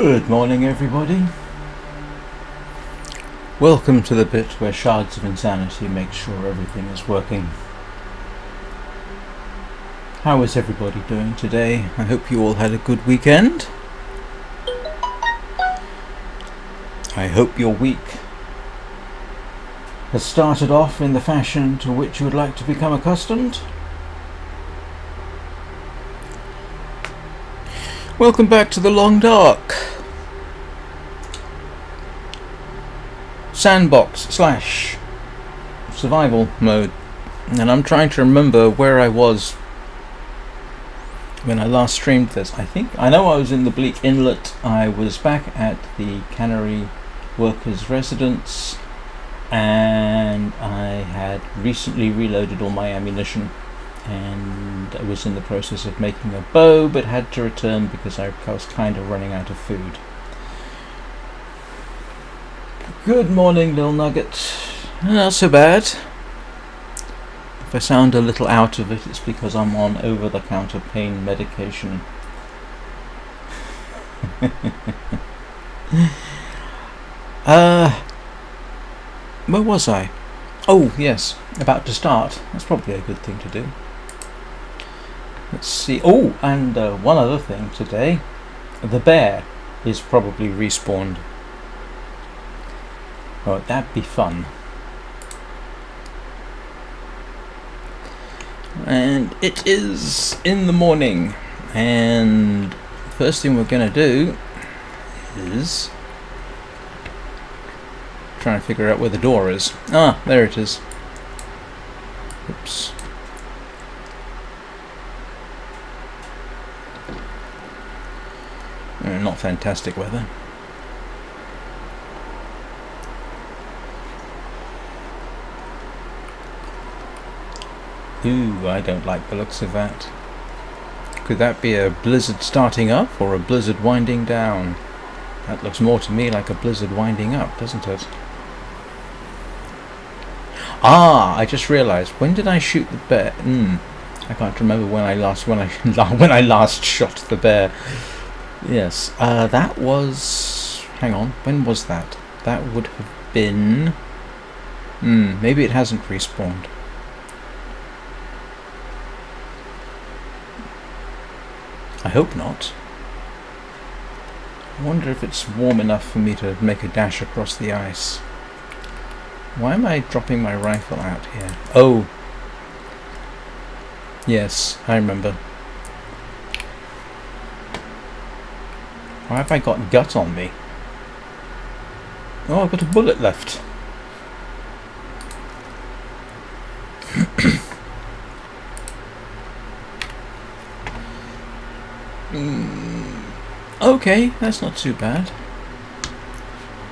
Good morning, everybody. Welcome to the bit where Shards of Insanity make sure everything is working. How is everybody doing today? I hope you all had a good weekend. I hope your week has started off in the fashion to which you would like to become accustomed. Welcome back to the Long Dark. Sandbox / survival mode. And I'm trying to remember where I was when I last streamed this. I know I was in the Bleak Inlet. I was back at the Cannery Workers' Residence, and I had recently reloaded all my ammunition, and I was in the process of making a bow, but had to return because I was kind of running out of food. Good morning, Lil Nugget. Not so bad. If I sound a little out of it, it's because I'm on over-the-counter pain medication. Where was I? Oh, yes, about to start. That's probably a good thing to do. Let's see. Oh, and one other thing today. The bear is probably respawned. Oh, that'd be fun. And it is in the morning, and first thing we're going to do is try and figure out where the door is. Ah, there it is. Oops. Not fantastic weather. Ooh, I don't like the looks of that. Could that be a blizzard starting up or a blizzard winding down? That looks more to me like a blizzard winding up, doesn't it? Ah, I just realised. When did I shoot the bear? I can't remember when I last shot the bear. Yes, that was. Hang on. When was that? That would have been. Maybe it hasn't respawned. I hope not. I wonder if it's warm enough for me to make a dash across the ice. Why am I dropping my rifle out here? Oh. Yes, I remember. Why have I got gut on me? Oh, I've got a bullet left. Okay, that's not too bad.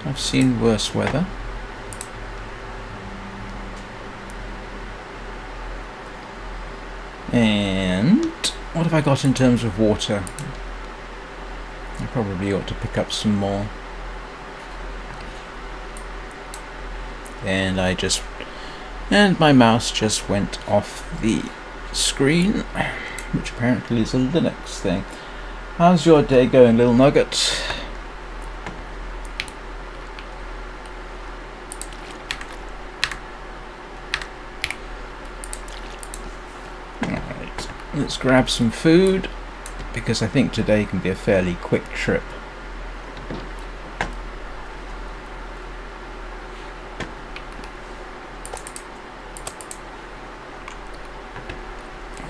I've seen worse weather. And what have I got in terms of water? I probably ought to pick up some more. And my mouse just went off the screen, which apparently is a Linux thing. How's your day going, Little Nugget? Alright, let's grab some food, because I think today can be a fairly quick trip.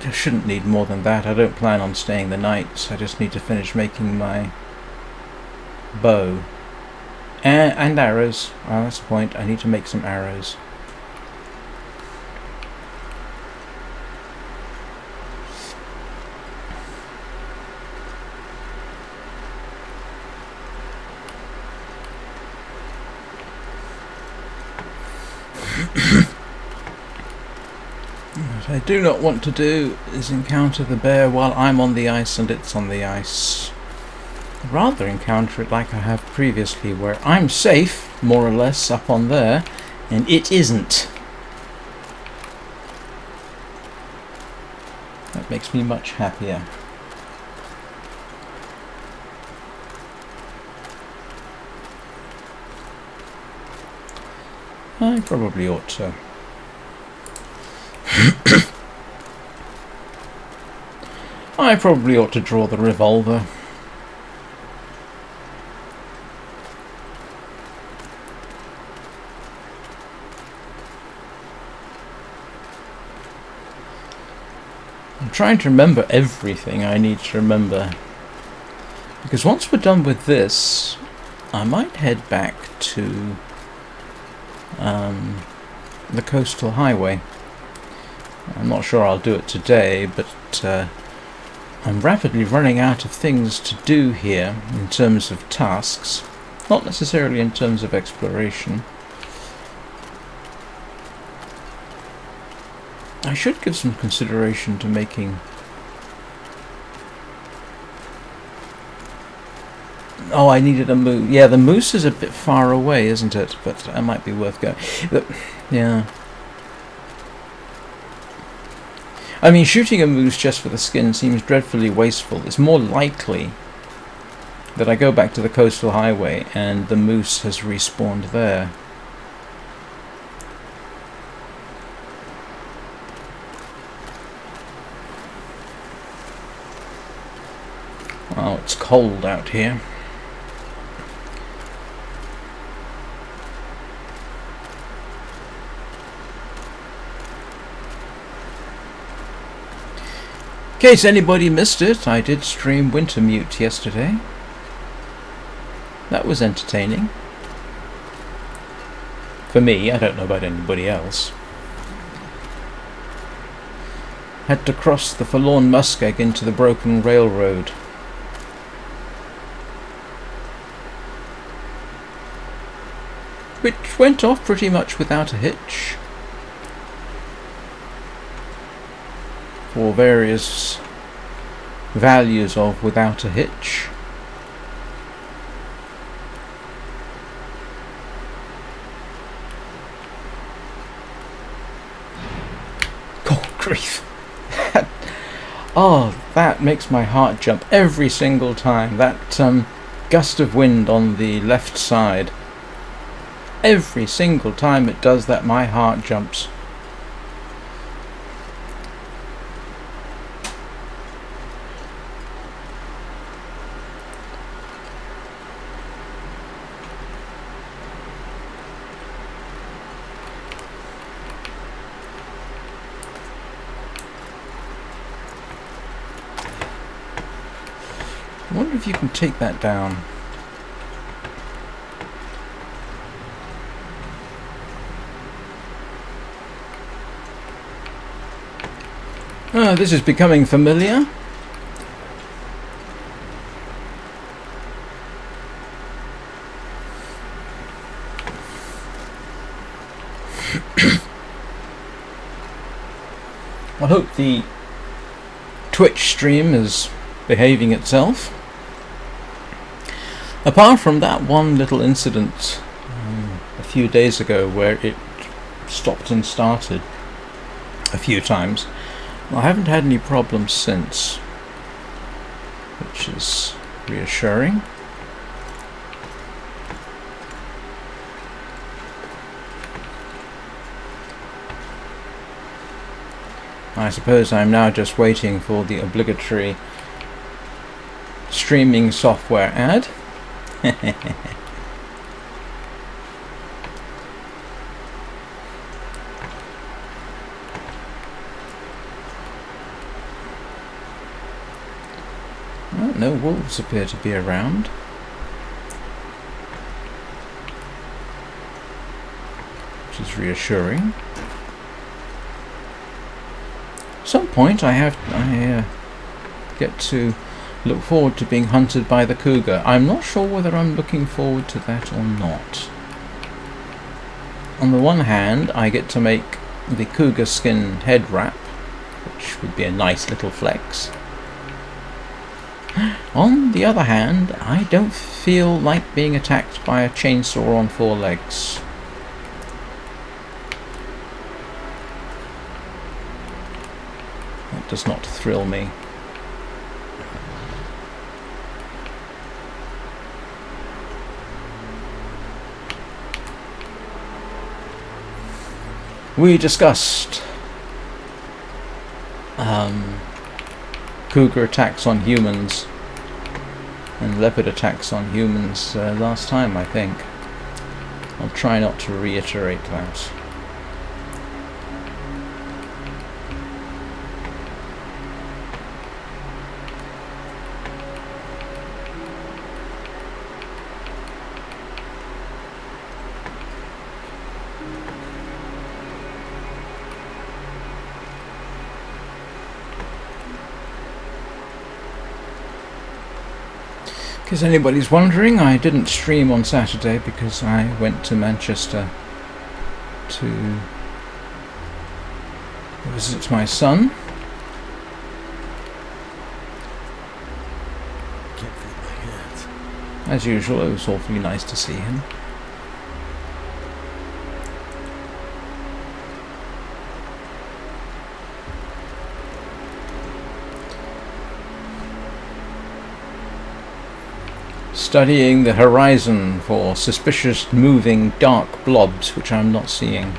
I shouldn't need more than that. I don't plan on staying the night. I just need to finish making my bow and arrows. Oh, that's the point. I need to make some arrows. What I do not want to do is encounter the bear while I'm on the ice and it's on the ice. I'd rather encounter it like I have previously, where I'm safe, more or less, up on there, and it isn't. That makes me much happier. I probably ought to. I probably ought to draw the revolver. I'm trying to remember everything I need to remember, because once we're done with this, I might head back to the coastal highway. I'm not sure I'll do it today, but I'm rapidly running out of things to do here in terms of tasks, not necessarily in terms of exploration. I should give some consideration to making... Oh, I needed a moose. Yeah, the moose is a bit far away, isn't it? But that might be worth going. Yeah. I mean, shooting a moose just for the skin seems dreadfully wasteful. It's more likely that I go back to the coastal highway and the moose has respawned there. Oh, it's cold out here. In case anybody missed it, I did stream Wintermute yesterday. That was entertaining. For me, I don't know about anybody else. Had to cross the forlorn muskeg into the broken railroad. Which went off pretty much without a hitch. For various values of without a hitch. God grief. Oh, that makes my heart jump every single time. That gust of wind on the left side. Every single time it does that, my heart jumps. I wonder if you can take that down. Ah, this is becoming familiar. I hope the Twitch stream is behaving itself. Apart from that one little incident a few days ago where it stopped and started a few times, I haven't had any problems since, which is reassuring. I suppose I'm now just waiting for the obligatory streaming software ad. Well, no wolves appear to be around. Which is reassuring. At some point I get to look forward to being hunted by the cougar. I'm not sure whether I'm looking forward to that or not. On the one hand, I get to make the cougar skin head wrap, which would be a nice little flex. On the other hand, I don't feel like being attacked by a chainsaw on 4 legs. That does not thrill me. We discussed cougar attacks on humans and leopard attacks on humans last time, I think. I'll try not to reiterate that. In case anybody's wondering, I didn't stream on Saturday because I went to Manchester to visit my son. Can't feel my hands. As usual, it was awfully nice to see him. Studying the horizon for suspicious moving dark blobs which I'm not seeing,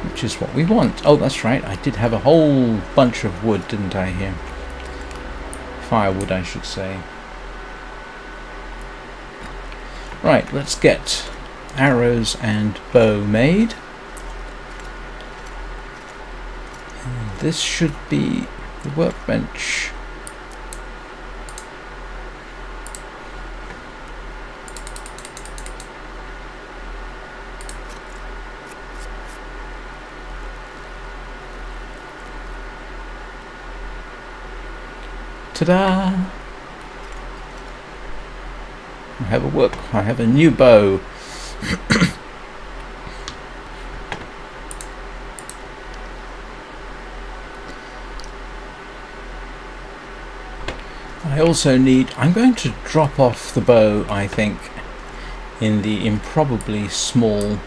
which is what we want. Oh, that's right, I did have a whole bunch of wood, didn't I, here? Firewood, I should say. Right, let's get arrows and bow made. And this should be the workbench. Ta-da! I have a new bow. I also need, I'm going to drop off the bow, I think, in the improbably small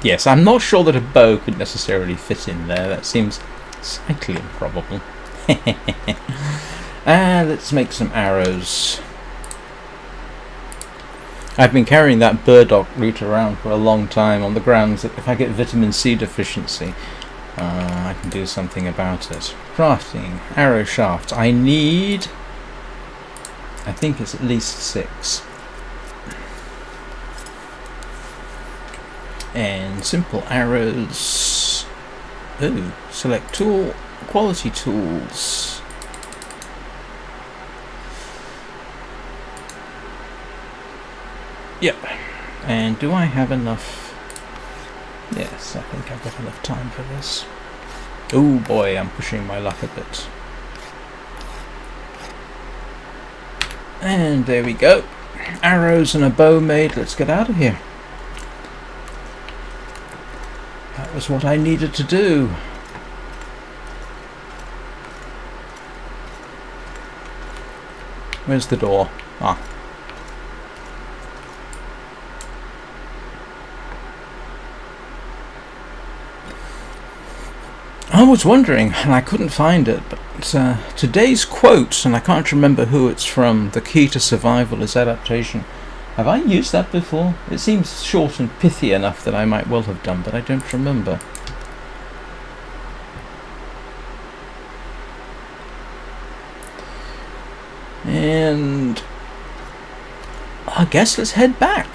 yes, I'm not sure that a bow could necessarily fit in there. That seems slightly improbable. And let's make some arrows. I've been carrying that burdock root around for a long time on the grounds that if I get vitamin C deficiency, I can do something about it. Crafting arrow shafts. I need, I think it's at least 6. And simple arrows. Ooh, select tool, quality tools. Yep. And do I have enough? Yes, I think I've got enough time for this. Oh boy, I'm pushing my luck a bit. And there we go. Arrows and a bow made. Let's get out of here. That was what I needed to do. Where's the door? Ah. I was wondering, and I couldn't find it, but today's quote, and I can't remember who it's from, "The key to survival is adaptation." Have I used that before? It seems short and pithy enough that I might well have done, but I don't remember. And I guess let's head back.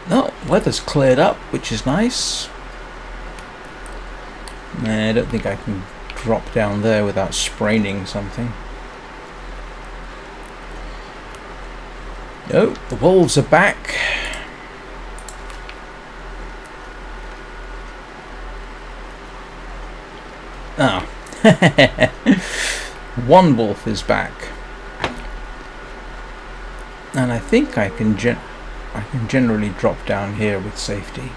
No, weather's cleared up, which is nice. Nah, I don't think I can drop down there without spraining something. No, the wolves are back. Ah. One wolf is back. And I think I can generally drop down here with safety.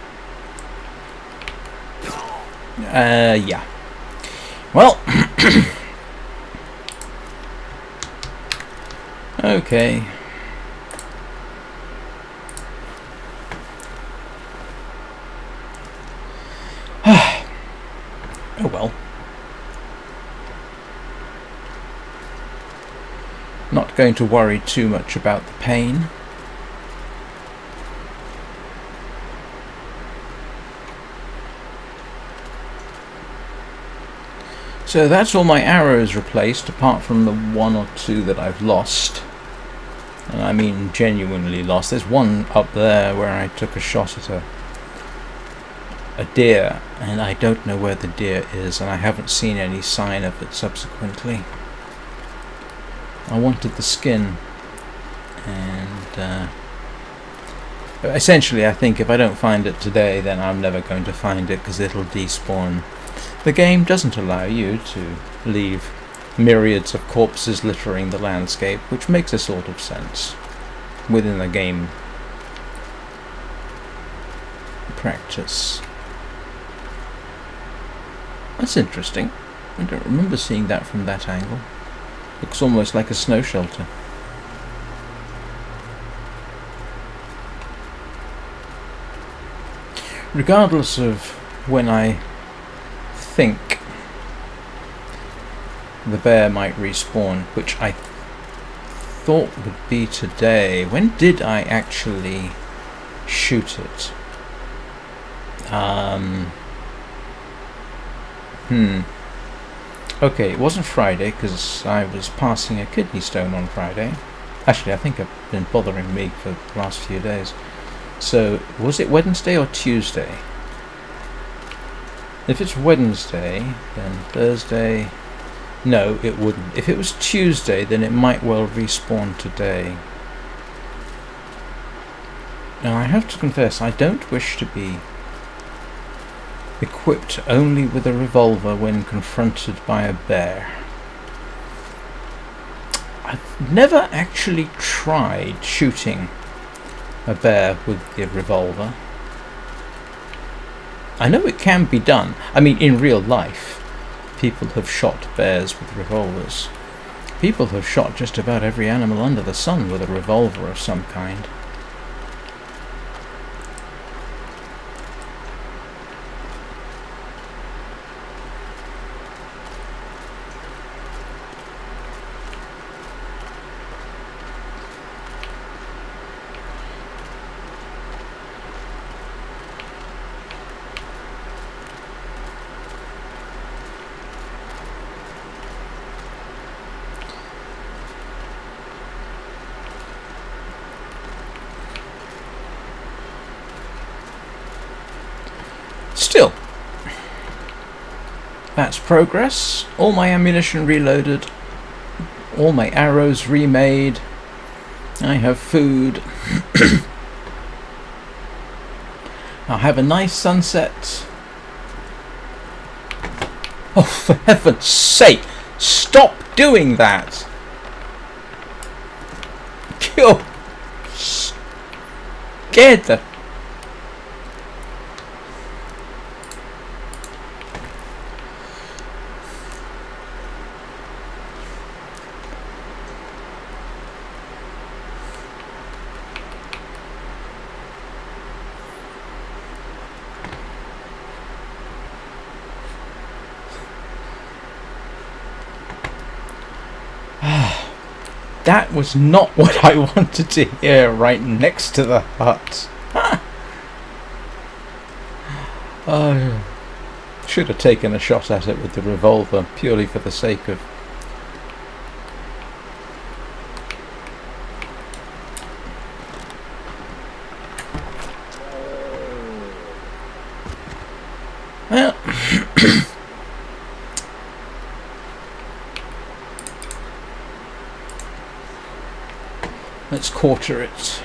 Yeah. Well. Okay. Oh well. going to worry too much about the pain. So that's all my arrows replaced, apart from the 1 or 2 that I've lost. And I mean genuinely lost. There's one up there where I took a shot at a deer, and I don't know where the deer is, and I haven't seen any sign of it subsequently. I wanted the skin, and essentially I think if I don't find it today, then I'm never going to find it, because it'll despawn. The game doesn't allow you to leave myriads of corpses littering the landscape, which makes a sort of sense within the game practice. That's interesting. I don't remember seeing that from that angle. Looks almost like a snow shelter. Regardless of when I think the bear might respawn, which I thought would be today. When did I actually shoot it? Okay, it wasn't Friday, because I was passing a kidney stone on Friday. Actually, I think it's been bothering me for the last few days. So, was it Wednesday or Tuesday? If it's Wednesday, then Thursday... No, it wouldn't. If it was Tuesday, then it might well respawn today. Now, I have to confess, I don't wish to be equipped only with a revolver when confronted by a bear. I've never actually tried shooting a bear with the revolver. I know it can be done. I mean, in real life, people have shot bears with revolvers. People have shot just about every animal under the sun with a revolver of some kind. Still, that's progress. All my ammunition reloaded, all my arrows remade. I have food. I'll have a nice sunset. Oh, for heaven's sake, stop doing that! You're scared the... That was not what I wanted to hear right next to the hut. I should have taken a shot at it with the revolver, purely for the sake of... Well... Let's quarter it.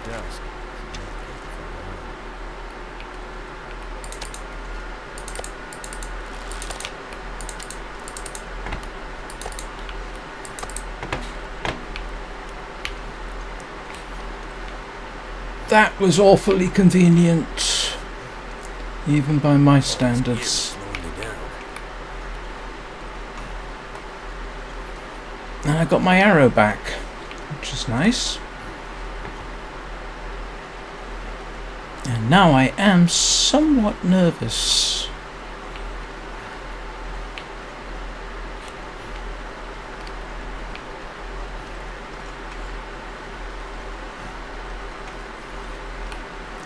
Yes. That was awfully convenient, even by my standards. Slowing me down. And I got my arrow back, which is nice. And now I am somewhat nervous.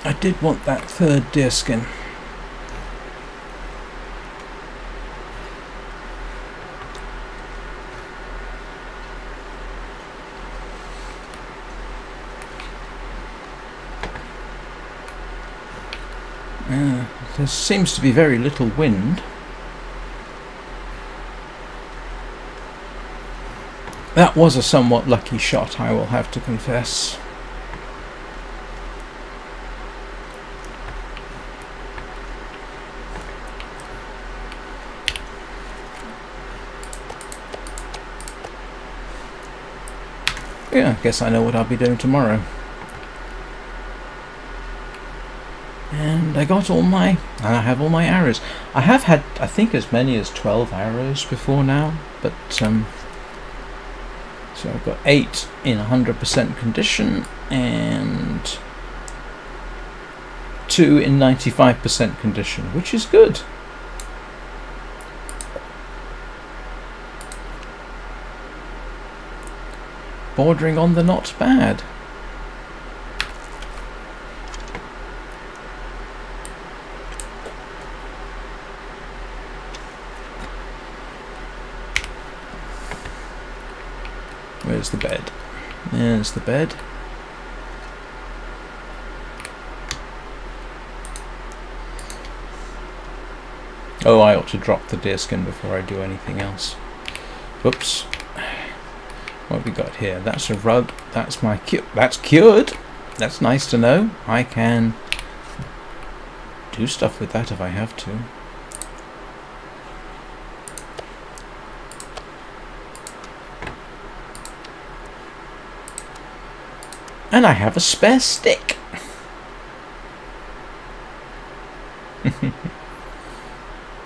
I did want that third deerskin. There seems to be very little wind. That was a somewhat lucky shot, I will have to confess. Yeah, I guess I know what I'll be doing tomorrow. And I got I have all my arrows. I have had, I think, as many as 12 arrows before now, but so I've got 8 in 100% condition and 2 in 95% condition, which is good. Bordering on the not bad. Where's the bed? There's the bed. Oh, I ought to drop the deerskin before I do anything else. Whoops. What have we got here? That's a rug. That's my that's cured. That's nice to know. I can do stuff with that if I have to. And I have a spare stick.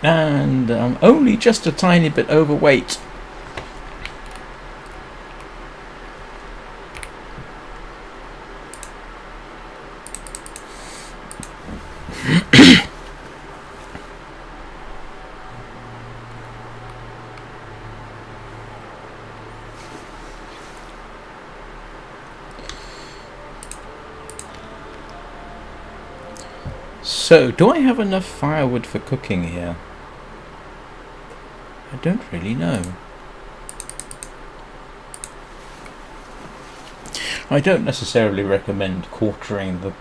And I'm only just a tiny bit overweight. So, do I have enough firewood for cooking here? I don't really know. I don't necessarily recommend quartering the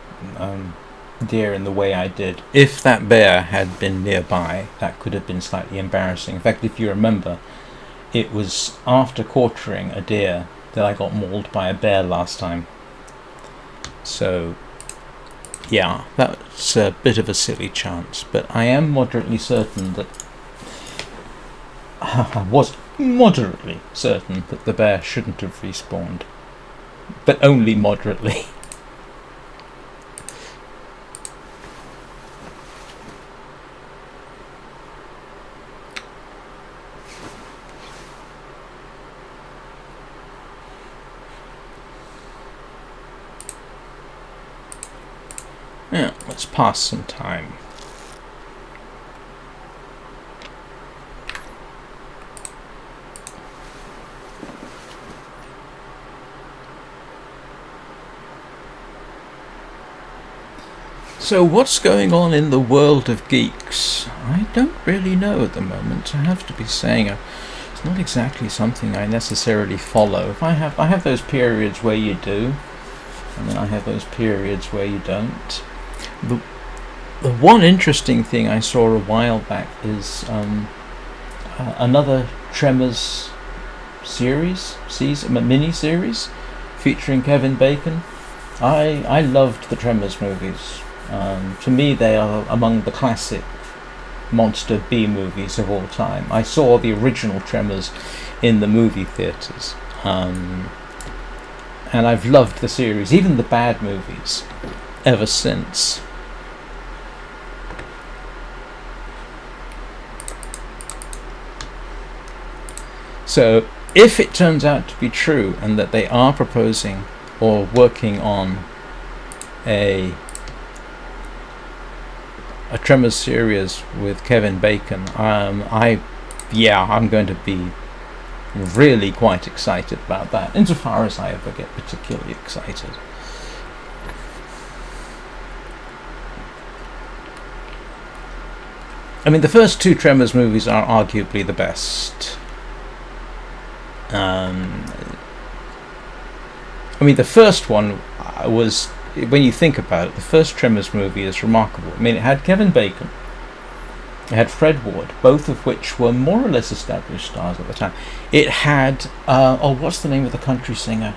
deer in the way I did. If that bear had been nearby, that could have been slightly embarrassing. In fact, if you remember, it was after quartering a deer that I got mauled by a bear last time. So, yeah, that's a bit of a silly chance, but I am moderately certain that I was moderately certain that the bear shouldn't have respawned, but only moderately. Yeah, let's pass some time. So what's going on in the world of geeks? I don't really know at the moment. I have to be saying it's not exactly something I necessarily follow. I have those periods where you do, and then I have those periods where you don't. The one interesting thing I saw a while back is another Tremors series, mini-series featuring Kevin Bacon. I loved the Tremors movies. To me, they are among the classic monster B-movies of all time. I saw the original Tremors in the movie theatres, and I've loved the series, even the bad movies, ever since. So, if it turns out to be true and that they are proposing or working on a a Tremors series with Kevin Bacon, I'm going to be really quite excited about that, insofar as I ever get particularly excited. I mean, the first two Tremors movies are arguably the best. I mean, the first one was, when you think about it, the first Tremors movie is remarkable. I mean, it had Kevin Bacon, it had Fred Ward, both of which were more or less established stars at the time. It had, what's the name of the country singer?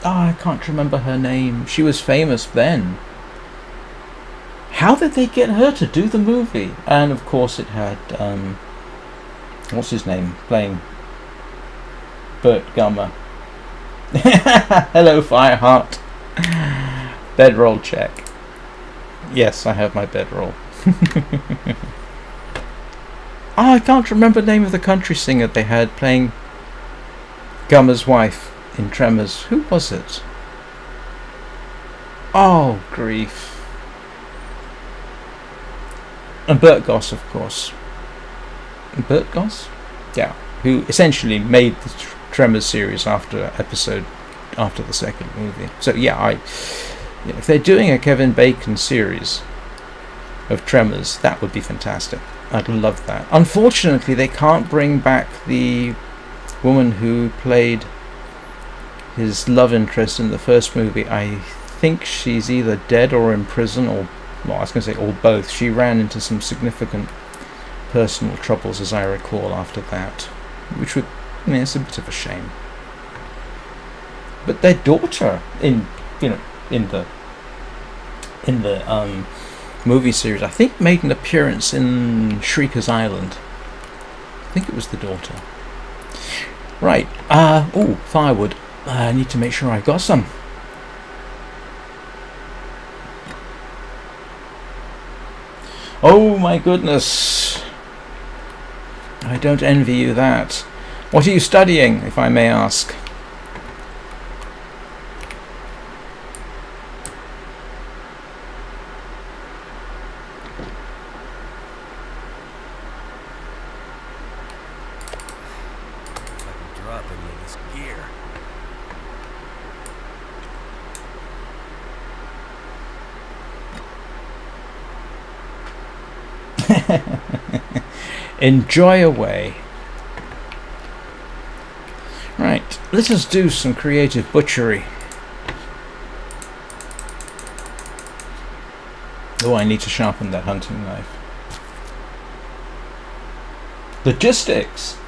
I can't remember her name. She was famous then. How did they get her to do the movie? And of course it had, what's his name, playing Burt Gummer. Hello, Fireheart. Bedroll check. Yes, I have my bedroll. I can't remember the name of the country singer they had playing Gummer's wife in Tremors. Who was it? Oh, grief. And Burt Goss, of course. Burt Goss? Yeah. Who essentially made the Tremors series after the second movie. So yeah, if they're doing a Kevin Bacon series of Tremors, that would be fantastic. I'd love that. Unfortunately, they can't bring back the woman who played his love interest in the first movie. I think she's either dead or in prison, or, well, I was going to say, or both. She ran into some significant personal troubles, as I recall, after that, which would, it's a bit of a shame. But their daughter in the movie series, I think, made an appearance in Shrieker's Island. I think it was the daughter. Right. Firewood. I need to make sure I've got some. Oh my goodness. I don't envy you that. What are you studying, if I may ask? Enjoy away. Right, let us do some creative butchery. Oh, I need to sharpen that hunting knife. Logistics.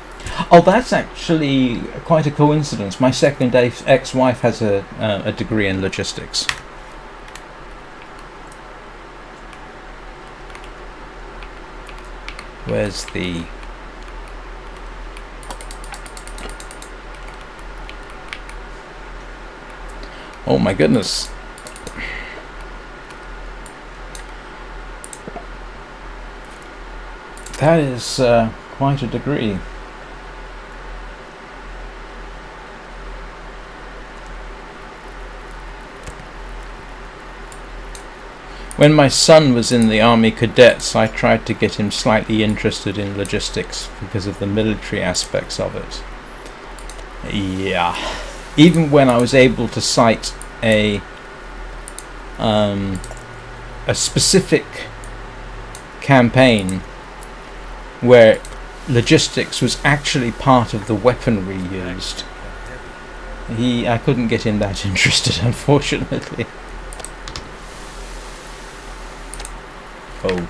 Oh, that's actually quite a coincidence. My second ex-wife has a degree in logistics. Where's the... Oh my goodness. That is quite a degree. When my son was in the Army Cadets, I tried to get him slightly interested in logistics because of the military aspects of it. Yeah. Even when I was able to cite a specific campaign where logistics was actually part of the weaponry used, I couldn't get him that interested, unfortunately. Oh.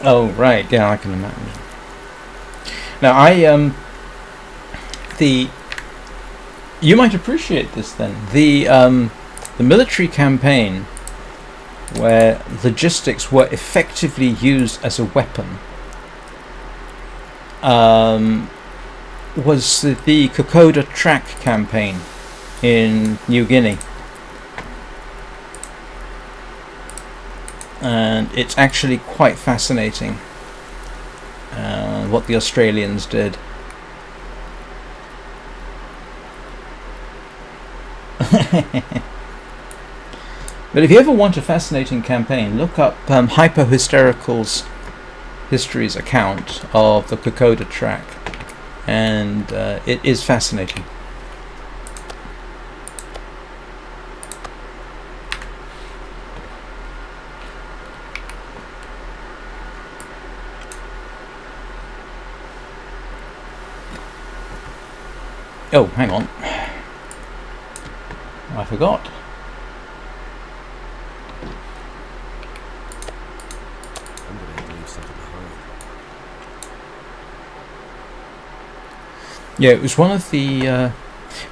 Oh, right, yeah, I can imagine. Now, you might appreciate this then. The military campaign where logistics were effectively used as a weapon was the Kokoda track campaign in New Guinea. and it's actually quite fascinating what the Australians did. But if you ever want a fascinating campaign, look up Hypohysterical's History's account of the Kokoda track, and it is fascinating. Oh, hang on. I forgot. I'm gonna have to leave something behind. Yeah, it was one of the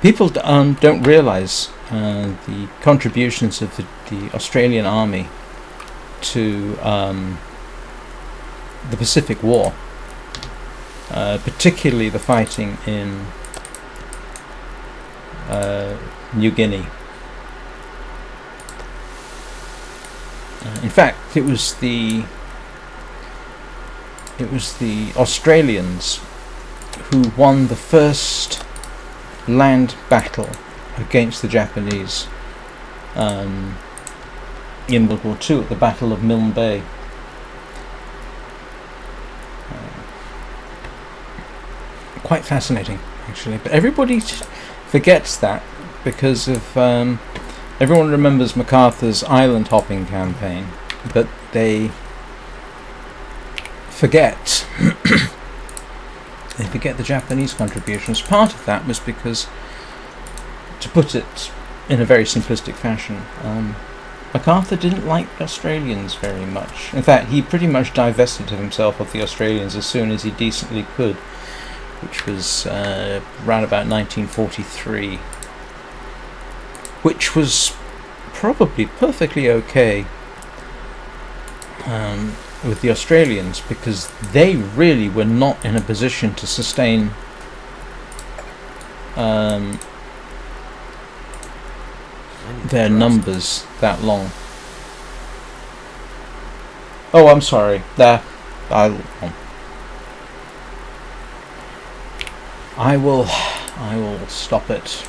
people don't realise the contributions of the Australian Army to the Pacific War, particularly the fighting in New Guinea. In fact, it was the Australians who won the first land battle against the Japanese in World War II at the Battle of Milne Bay. Quite fascinating, actually, but everybody forgets that because of everyone remembers MacArthur's island hopping campaign, but they forget the Japanese contributions. Part of that was because, to put it in a very simplistic fashion, MacArthur didn't like the Australians very much. In fact, he pretty much divested himself of the Australians as soon as he decently could, which was around about 1943, which was probably perfectly okay with the Australians, because they really were not in a position to sustain their numbers that long. Oh, I'm sorry. There, I will stop it.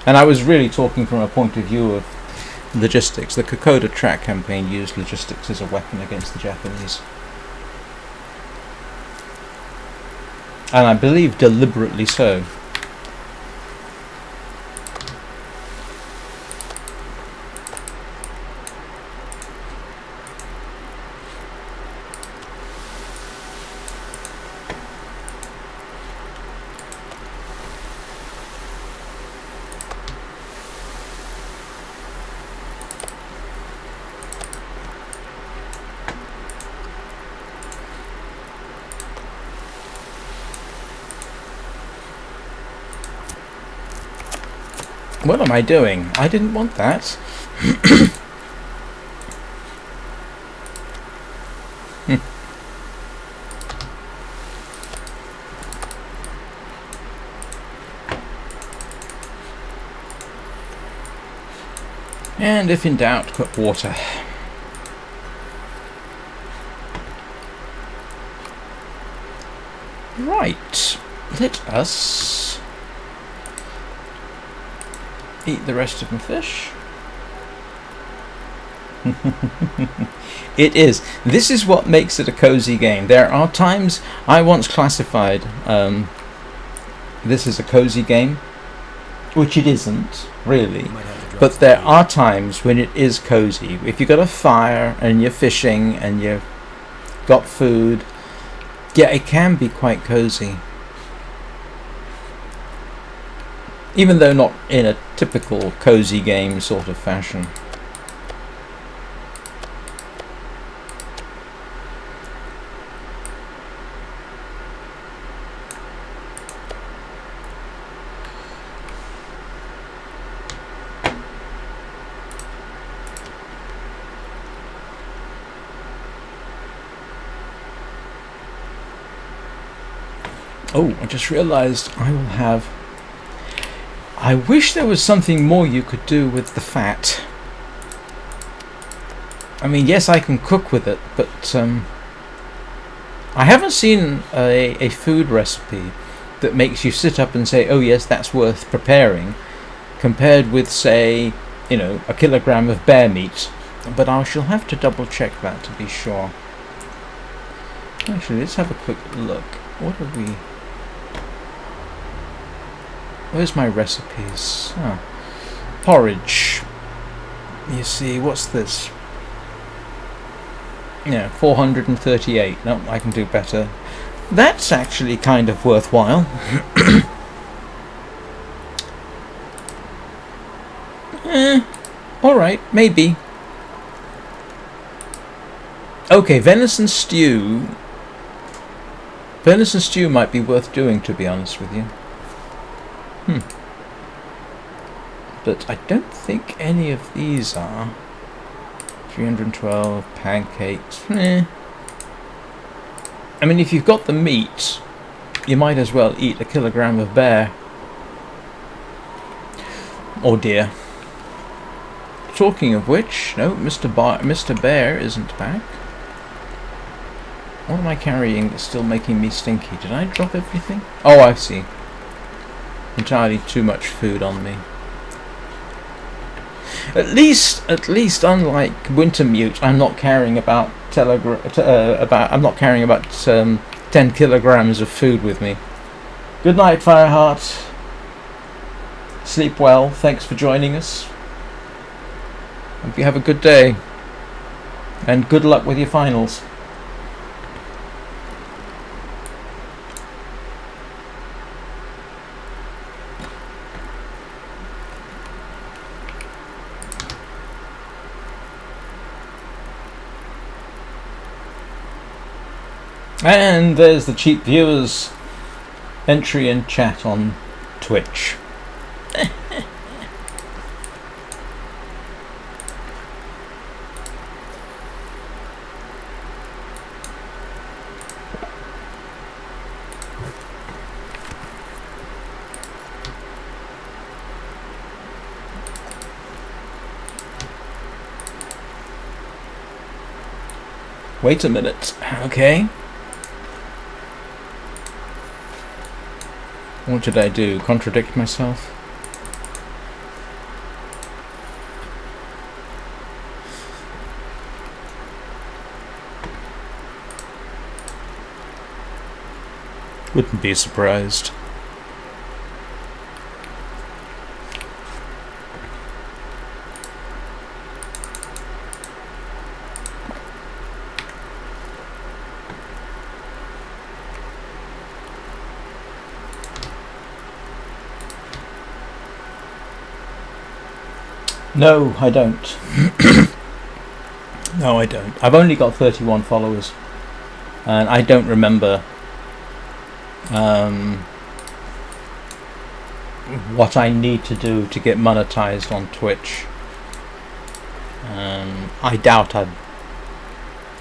And I was really talking from a point of view of logistics. The Kokoda track campaign used logistics as a weapon against the Japanese. And I believe deliberately so. What am I doing? I didn't want that. And if in doubt, put water. Right. Let us eat the rest of my fish. It is. This is what makes it a cozy game. There are times I once classified this as a cozy game, which it isn't really. But there are times when it is cozy. If you've got a fire and you're fishing and you've got food, yeah, it can be quite cozy. Even though not in a typical cozy game sort of fashion. Oh, I just realised I will have... I wish there was something more you could do with the fat. I mean, yes, I can cook with it, but I haven't seen a food recipe that makes you sit up and say, oh yes, that's worth preparing, compared with, say, a kilogram of bear meat. But I shall have to double check that to be sure. Actually, let's have a quick look. What are we... Where's my recipes? Oh. Porridge. You see, what's this? Yeah, 438. No, I can do better. That's actually kind of worthwhile. Alright, maybe. Okay, venison stew. Venison stew might be worth doing, to be honest with you. But I don't think any of these are. 312 pancakes. I mean, if you've got the meat, you might as well eat a kilogram of bear. Or deer. Talking of which, no, Mr. Bear isn't back. What am I carrying that's still making me stinky? Did I drop everything? Oh, I see. Entirely too much food on me. At least, unlike Wintermute, I'm not carrying about 10 kilograms of food with me. Good night, Fireheart. Sleep well. Thanks for joining us. Hope you have a good day. And good luck with your finals. And there's the cheap viewers entry and chat on Twitch. Wait a minute. Okay. What did I do? Contradict myself? Wouldn't be surprised. No, I don't. No, I don't. I've only got 31 followers, and I don't remember what I need to do to get monetized on Twitch. I doubt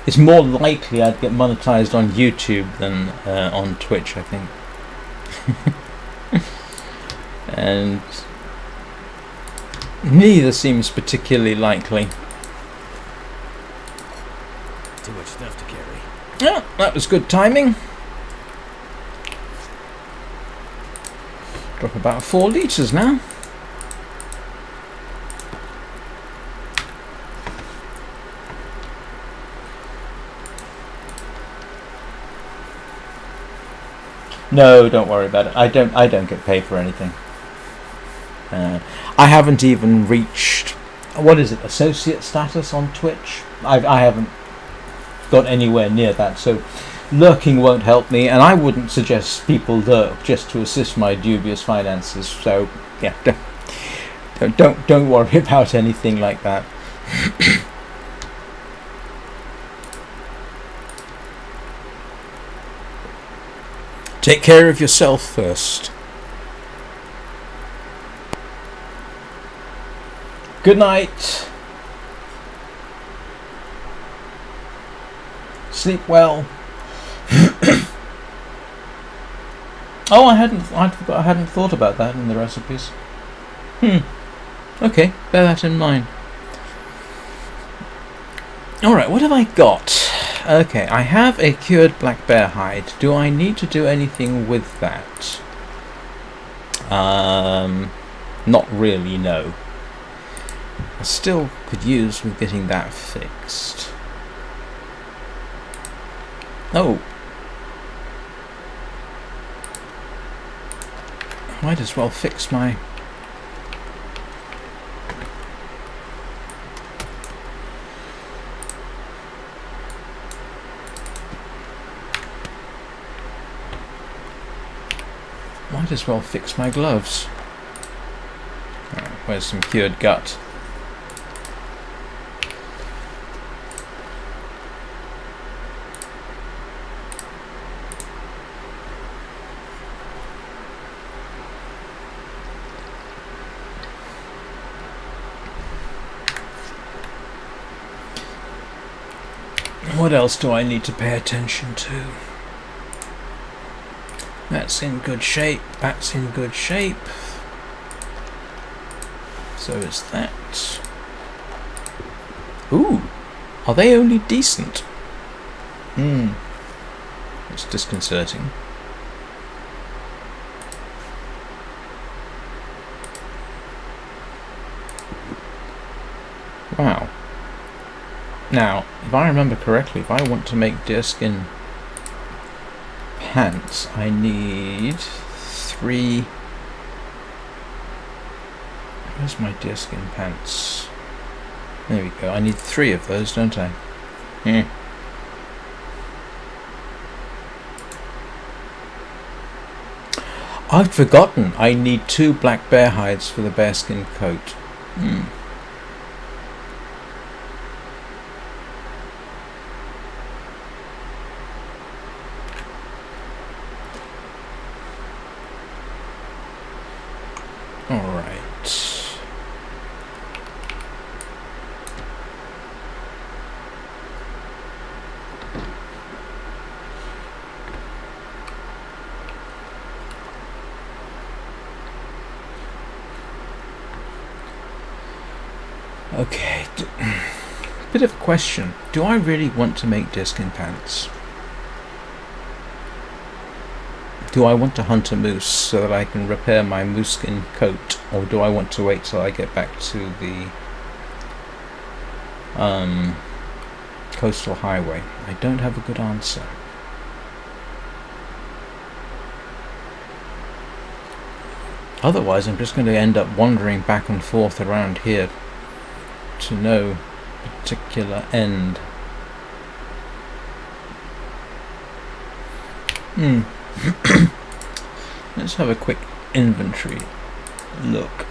it's more likely I'd get monetized on YouTube than on Twitch, I think. And neither seems particularly likely. Too much stuff to carry. Yeah, that was good timing. Drop about 4 litres now. No, don't worry about it. I don't get paid for anything. I haven't even reached, what is it, associate status on Twitch? I haven't got anywhere near that, so lurking won't help me, and I wouldn't suggest people lurk just to assist my dubious finances. So yeah, don't worry about anything like that. Take care of yourself first. Good night. Sleep well. Oh, I hadn't thought about that in the recipes. Okay, bear that in mind. Alright, what have I got? Okay, I have a cured black bear hide. Do I need to do anything with that? Not really, no. I still could use with getting that fixed. Oh! Might as well fix my... Might as well fix my gloves. Right, where's some cured gut? What else do I need to pay attention to? That's in good shape. That's in good shape. So is that. Ooh, are they only decent? It's disconcerting. Wow. Now, if I remember correctly, if I want to make deerskin pants, I need 3. Where's my deerskin pants? There we go. I need 3 of those, don't I? I've forgotten. I need 2 black bear hides for the bearskin coat. Alright. Okay. Bit of a question. Do I really want to make deerskin pants? Do I want to hunt a moose so that I can repair my moose skin coat, or do I want to wait till I get back to the coastal highway? I don't have a good answer. Otherwise, I'm just going to end up wandering back and forth around here to no particular end. Let's have a quick inventory look.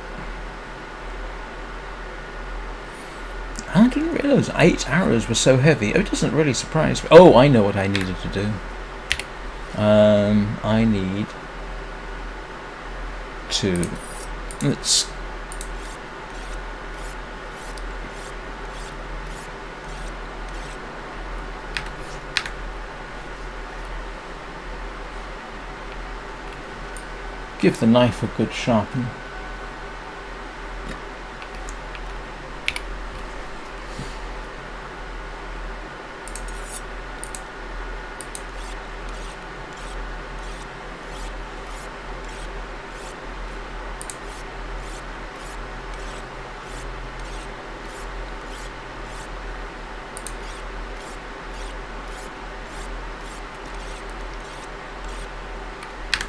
I didn't realise 8 arrows were so heavy. It doesn't really surprise me. Oh, I know what I needed to do. I need to... Let's... give the knife a good sharpen.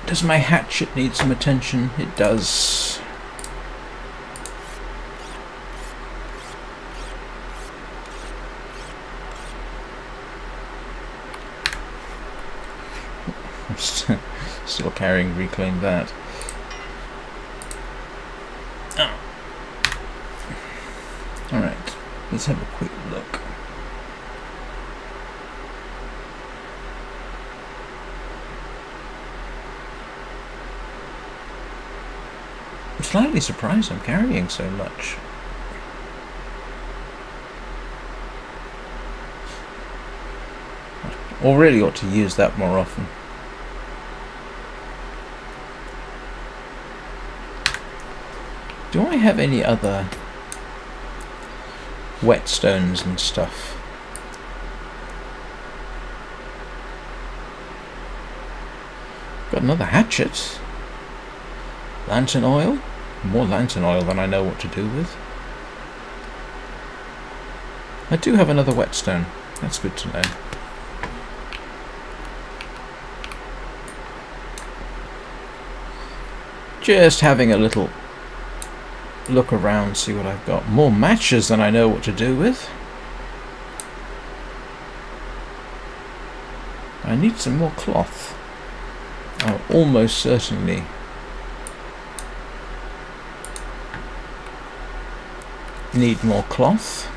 Does my hatchet need some attention? It does. I'm still carrying Reclaim That. Oh. Alright, let's have a quick look. I'm slightly surprised I'm carrying so much. Or really ought to use that more often. Do I have any other whetstones and stuff? Got another hatchet. Lantern oil. More lantern oil than I know what to do with. I do have another whetstone. That's good to know. Just having a little look around, see what I've got. More matches than I know what to do with. I need some more cloth. I'll almost certainly need more cloth.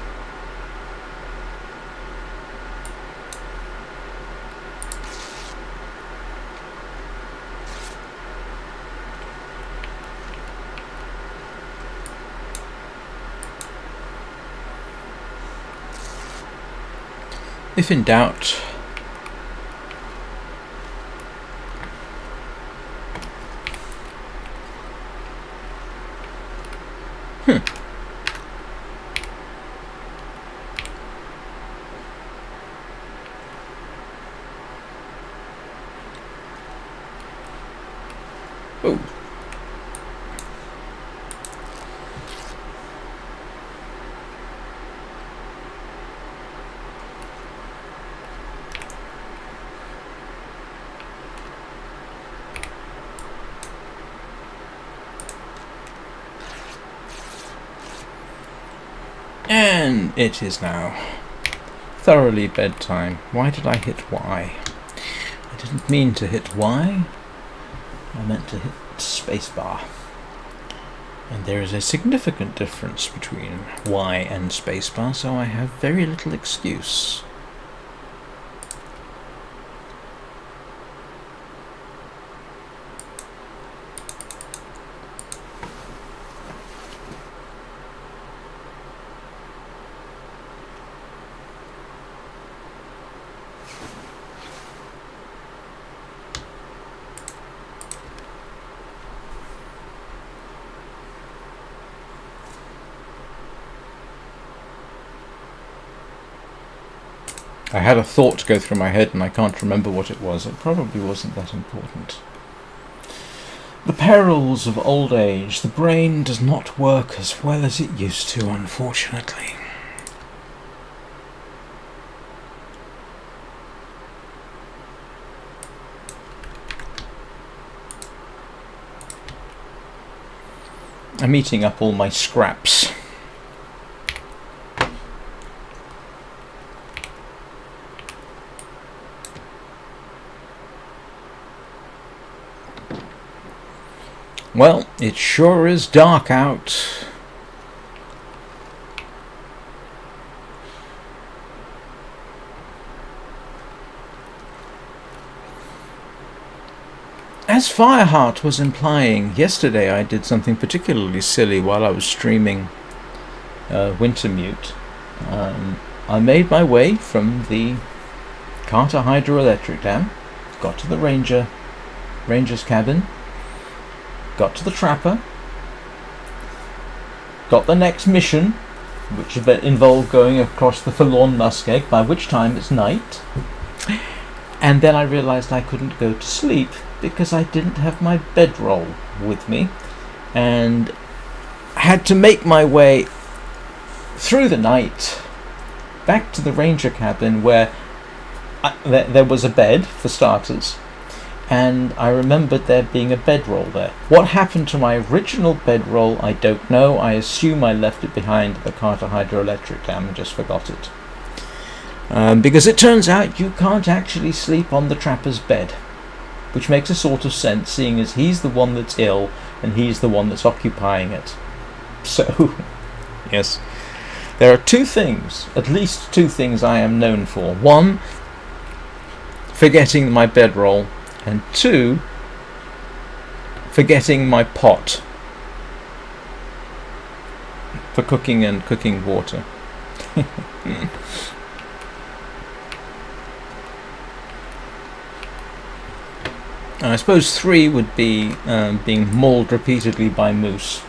If in doubt, oh. And it is now thoroughly bedtime. Why did I hit Y? I didn't mean to hit Y. I meant to hit spacebar. And there is a significant difference between Y and spacebar, so I have very little excuse. I had a thought go through my head and I can't remember what it was. It probably wasn't that important. The perils of old age. The brain does not work as well as it used to, unfortunately. I'm eating up all my scraps. Well, it sure is dark out. As Fireheart was implying, yesterday I did something particularly silly while I was streaming Wintermute. I made my way from the Carter Hydroelectric Dam, got to the Ranger's cabin, got to the Trapper, got the next mission, which involved going across the Forlorn Muskeg, by which time it's night, and then I realised I couldn't go to sleep because I didn't have my bedroll with me, and had to make my way through the night back to the Ranger cabin where there was a bed for starters, and I remembered there being a bedroll there. What happened to my original bedroll, I don't know. I assume I left it behind at the Carter Hydroelectric Dam and just forgot it. Because it turns out you can't actually sleep on the Trapper's bed, which makes a sort of sense, seeing as he's the one that's ill and he's the one that's occupying it. So, yes. There are two things, at least two things I am known for. One, forgetting my bedroll, and two, forgetting my pot for cooking and cooking water. I suppose three would be being mauled repeatedly by moose.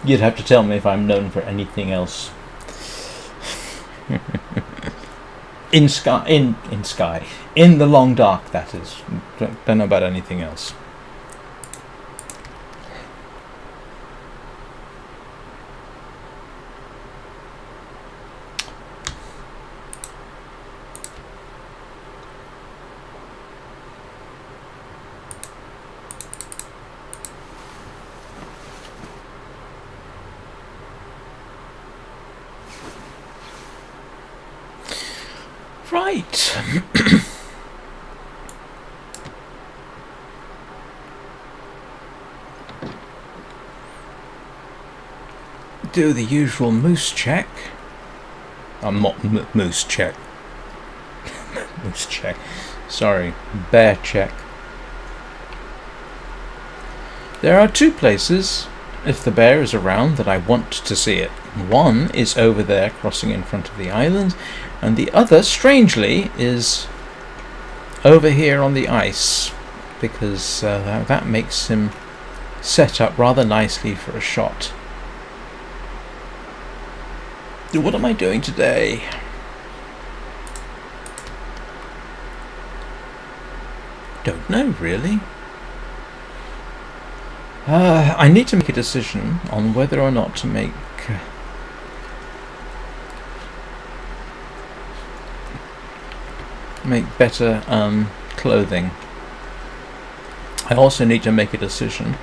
You'd have to tell me if I'm known for anything else. In the long dark, that is. Don't know about anything else. Right. Do the usual moose check. I'm not moose check. Moose check. Sorry, bear check. There are two places, if the bear is around, that I want to see it. One is over there, crossing in front of the island, and the other, strangely, is over here on the ice, because that makes him set up rather nicely for a shot. What am I doing today? Don't know, really. I need to make a decision on whether or not to make better clothing. I also need to make a decision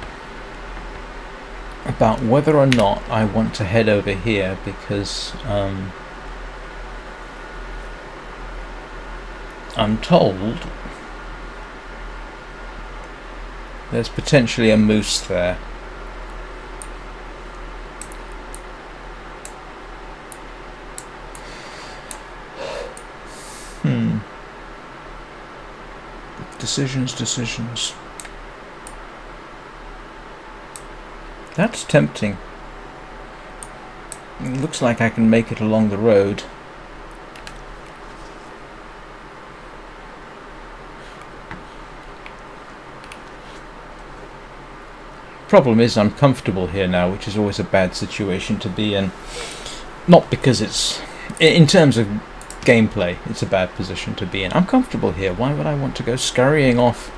about whether or not I want to head over here, because I'm told there's potentially a moose there. Decisions. That's tempting. It looks like I can make it along the road. Problem is, I'm comfortable here now, which is always a bad situation to be in. Not because it's... in terms of gameplay, it's a bad position to be in. I'm comfortable here. Why would I want to go scurrying off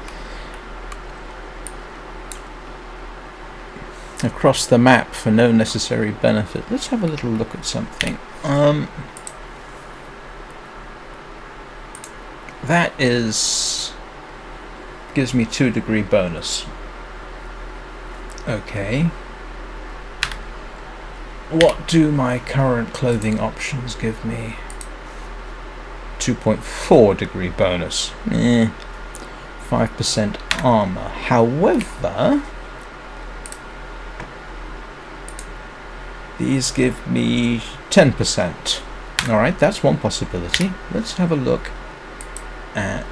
across the map for no necessary benefit? Let's have a little look at something. That gives me 2-degree bonus. Okay. What do my current clothing options give me? 2.4-degree bonus. 5% armor. However, these give me 10%. Alright, that's one possibility. Let's have a look at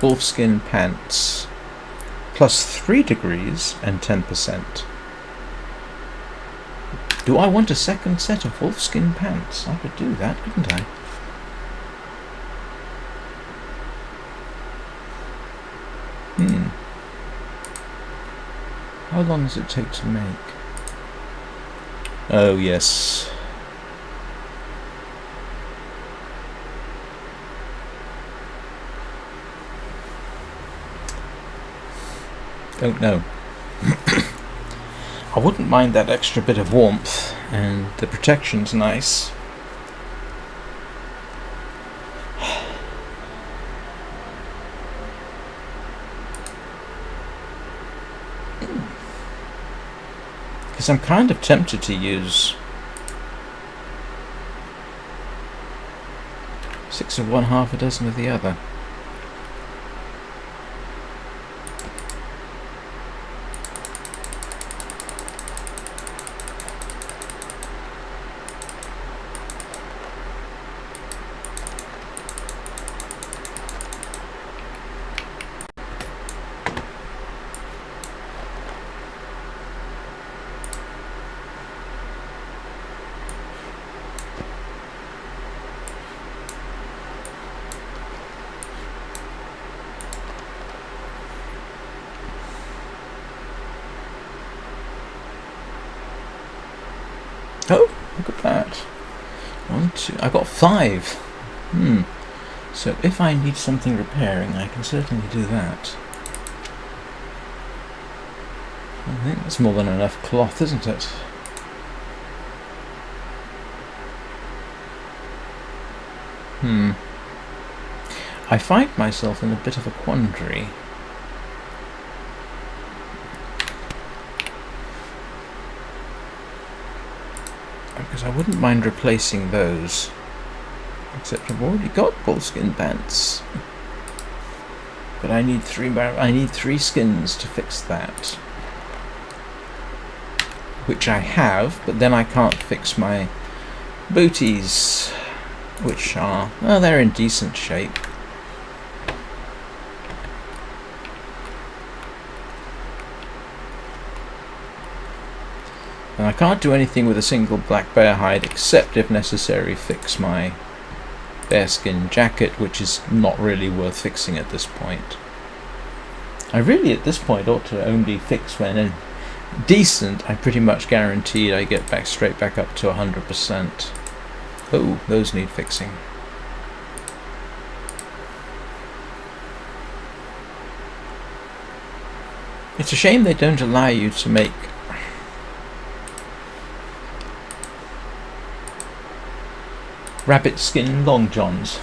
wolfskin pants. Plus 3 degrees and 10%. Do I want a second set of wolfskin pants? I could do that, couldn't I? How long does it take to make? Oh, yes. Don't know. I wouldn't mind that extra bit of warmth, and the protection's nice. Because I'm kind of tempted to use 6 of one, half a dozen of the other. Oh, look at that. 1, 2. I got 5. So if I need something repairing, I can certainly do that. I think that's more than enough cloth, isn't it? I find myself in a bit of a quandary. Because I wouldn't mind replacing those. Except I've already got bullskin pants. But I need 3 skins to fix that. Which I have, but then I can't fix my booties, which are, well, they're in decent shape. And I can't do anything with a single black bear hide except, if necessary, fix my bearskin jacket, which is not really worth fixing at this point. I really, at this point, ought to only fix when decent. I pretty much guaranteed I get straight back up to 100%. Oh, those need fixing. It's a shame they don't allow you to make rabbit skin long johns.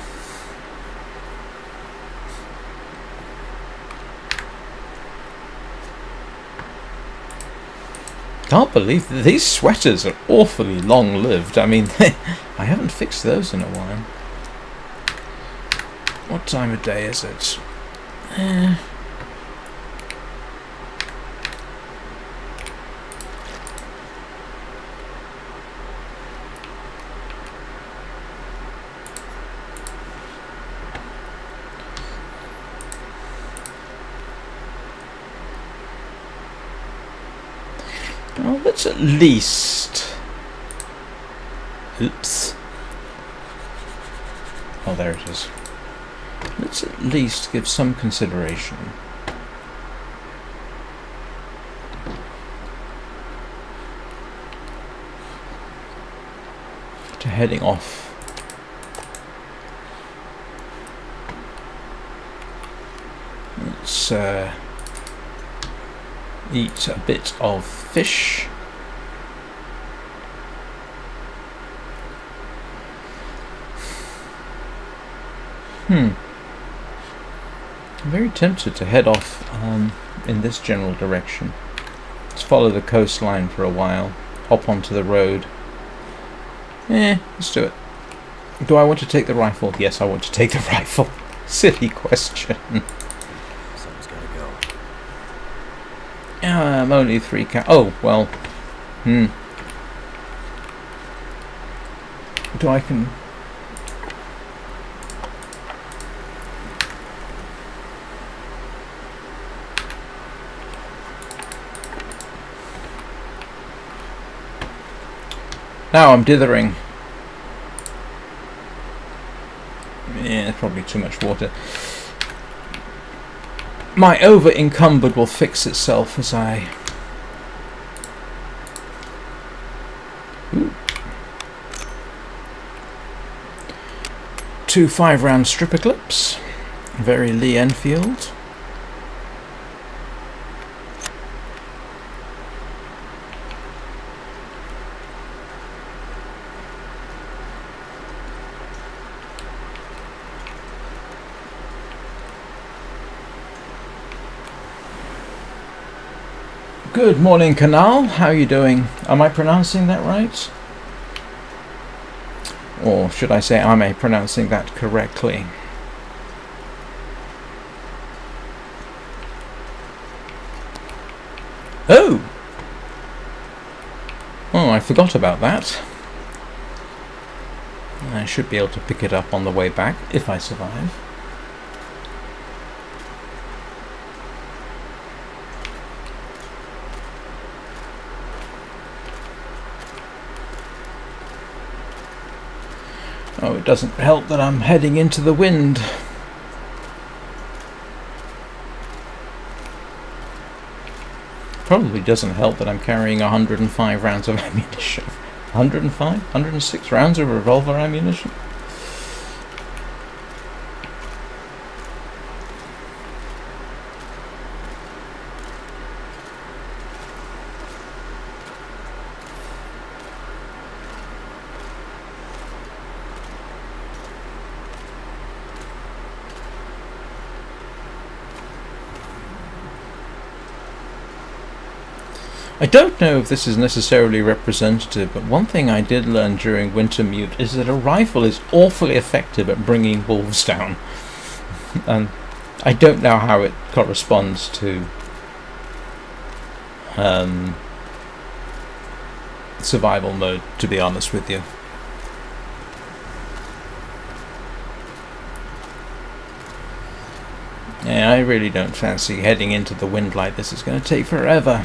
Can't believe that these sweaters are awfully long-lived. I mean, I haven't fixed those in a while. What time of day is it? Well, let's at least... Oops. Oh, there it is. Let's at least give some consideration to heading off. Let's eat a bit of fish. I'm very tempted to head off in this general direction. Let's follow the coastline for a while, hop onto the road. Let's do it. Do I want to take the rifle? Yes, I want to take the rifle. Silly question. Someone's gotta go. I'm only 3 oh, well. Do I can... Now I'm dithering. Yeah, probably too much water. My over-encumbered will fix itself as I... Ooh. 2 5-round stripper clips. Very Lee Enfield. Good morning, Canal. How are you doing? Am I pronouncing that right? Or should I say, am I pronouncing that correctly? Oh! Oh, I forgot about that. I should be able to pick it up on the way back, if I survive. Oh, it doesn't help that I'm heading into the wind. Probably doesn't help that I'm carrying 105 rounds of ammunition. 105, 106 rounds of revolver ammunition. I don't know if this is necessarily representative, but one thing I did learn during Wintermute is that a rifle is awfully effective at bringing wolves down. And I don't know how it corresponds to survival mode, to be honest with you. Yeah, I really don't fancy heading into the wind like this. It's going to take forever.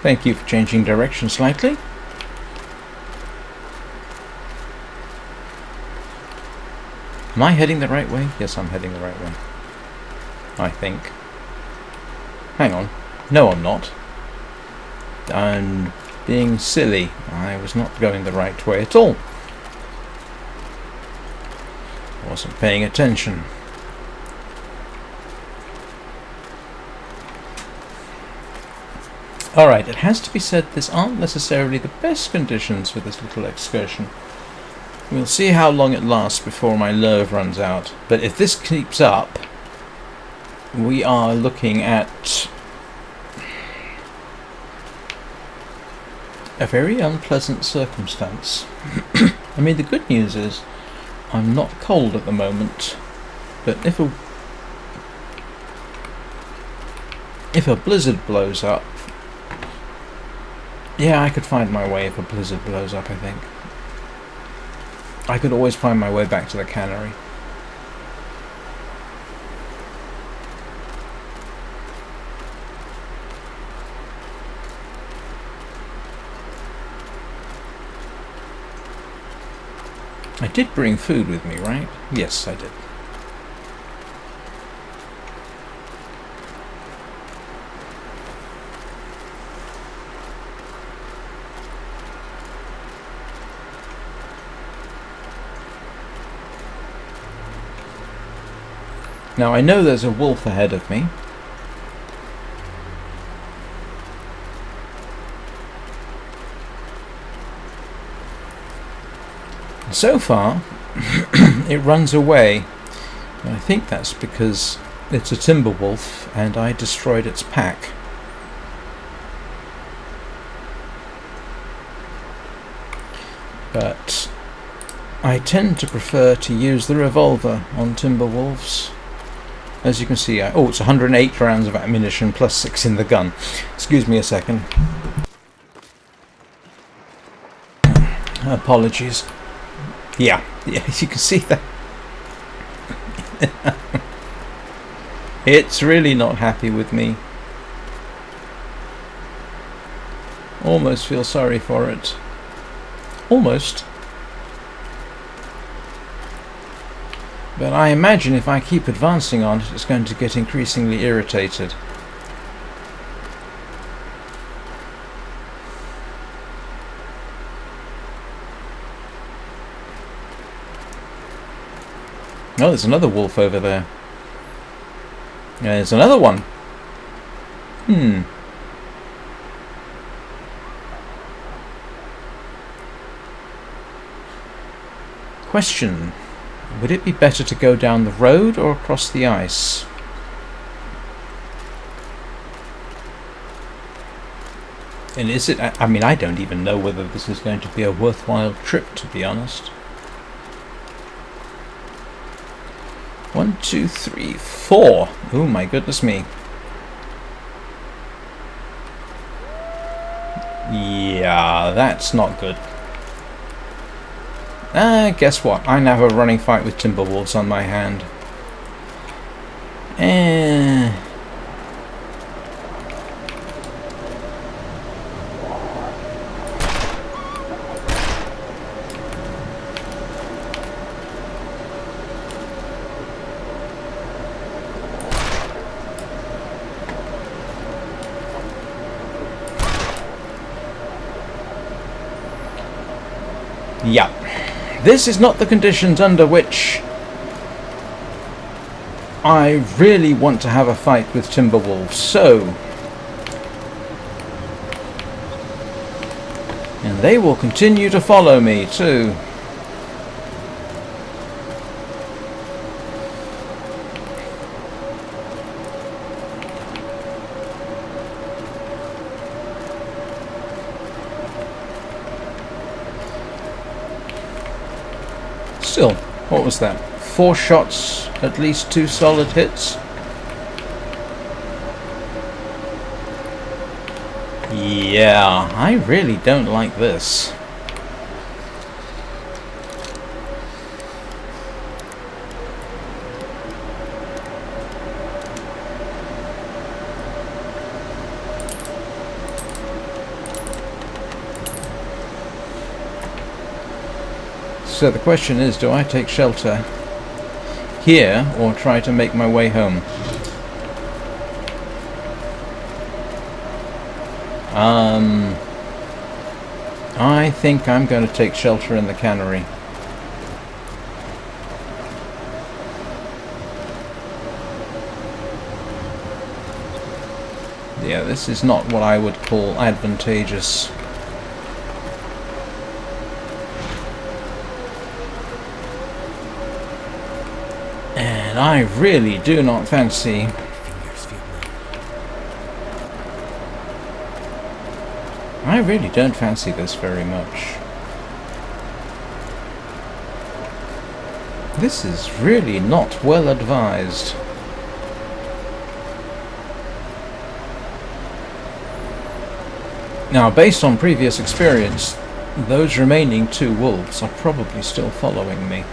Thank you for changing direction slightly. Am I heading the right way? Yes, I'm heading the right way. I think. Hang on. No, I'm not. I'm being silly. I was not going the right way at all. I wasn't paying attention. Alright, it has to be said these aren't necessarily the best conditions for this little excursion. We'll see how long it lasts before my nerve runs out. But if this keeps up, we are looking at a very unpleasant circumstance. I mean, the good news is I'm not cold at the moment, but if a blizzard blows up, yeah, I could find my way if a blizzard blows up, I think. I could always find my way back to the cannery. I did bring food with me, right? Yes, I did. Now I know there's a wolf ahead of me. So far, it runs away. And I think that's because it's a timber wolf and I destroyed its pack. But I tend to prefer to use the revolver on timber wolves. As you can see, it's 108 rounds of ammunition plus 6 in the gun. Excuse me a second. Apologies. Yeah, you can see that. It's really not happy with me. Almost feel sorry for it. Almost. But I imagine if I keep advancing on it, it's going to get increasingly irritated. Oh, there's another wolf over there. There's another one. Question. Would it be better to go down the road or across the ice? And is it... I mean, I don't even know whether this is going to be a worthwhile trip, to be honest. 1, 2, 3, 4. Oh my goodness me. Yeah, that's not good. Guess what? I now have a running fight with timber wolves on my hand. Yeah. This is not the conditions under which I really want to have a fight with Timberwolves, so... And they will continue to follow me, too. Still, what was that? 4 shots, at least 2 solid hits? Yeah, I really don't like this. So the question is, do I take shelter here or try to make my way home? I think I'm going to take shelter in the cannery. Yeah, this is not what I would call advantageous. And I really do not fancy... I really don't fancy this very much. This is really not well advised. Now, based on previous experience, those remaining 2 wolves are probably still following me.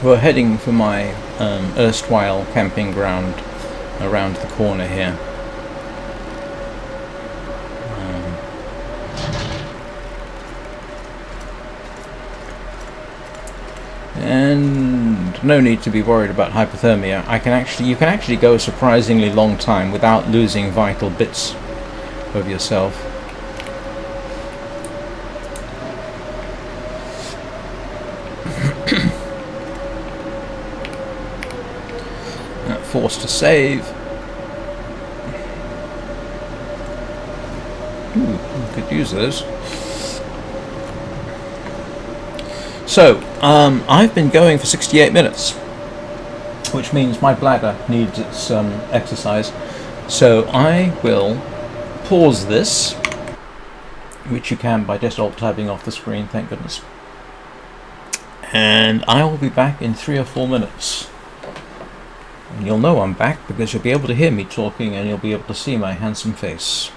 We're heading for my erstwhile camping ground around the corner here. And no need to be worried about hypothermia. You can actually go a surprisingly long time without losing vital bits of yourself. Forced to save. Ooh, could use those. So, I've been going for 68 minutes, which means my bladder needs its exercise. So I will pause this, which you can by just alt-tabbing off the screen, thank goodness. And I will be back in 3 or 4 minutes. And you'll know I'm back because you'll be able to hear me talking and you'll be able to see my handsome face.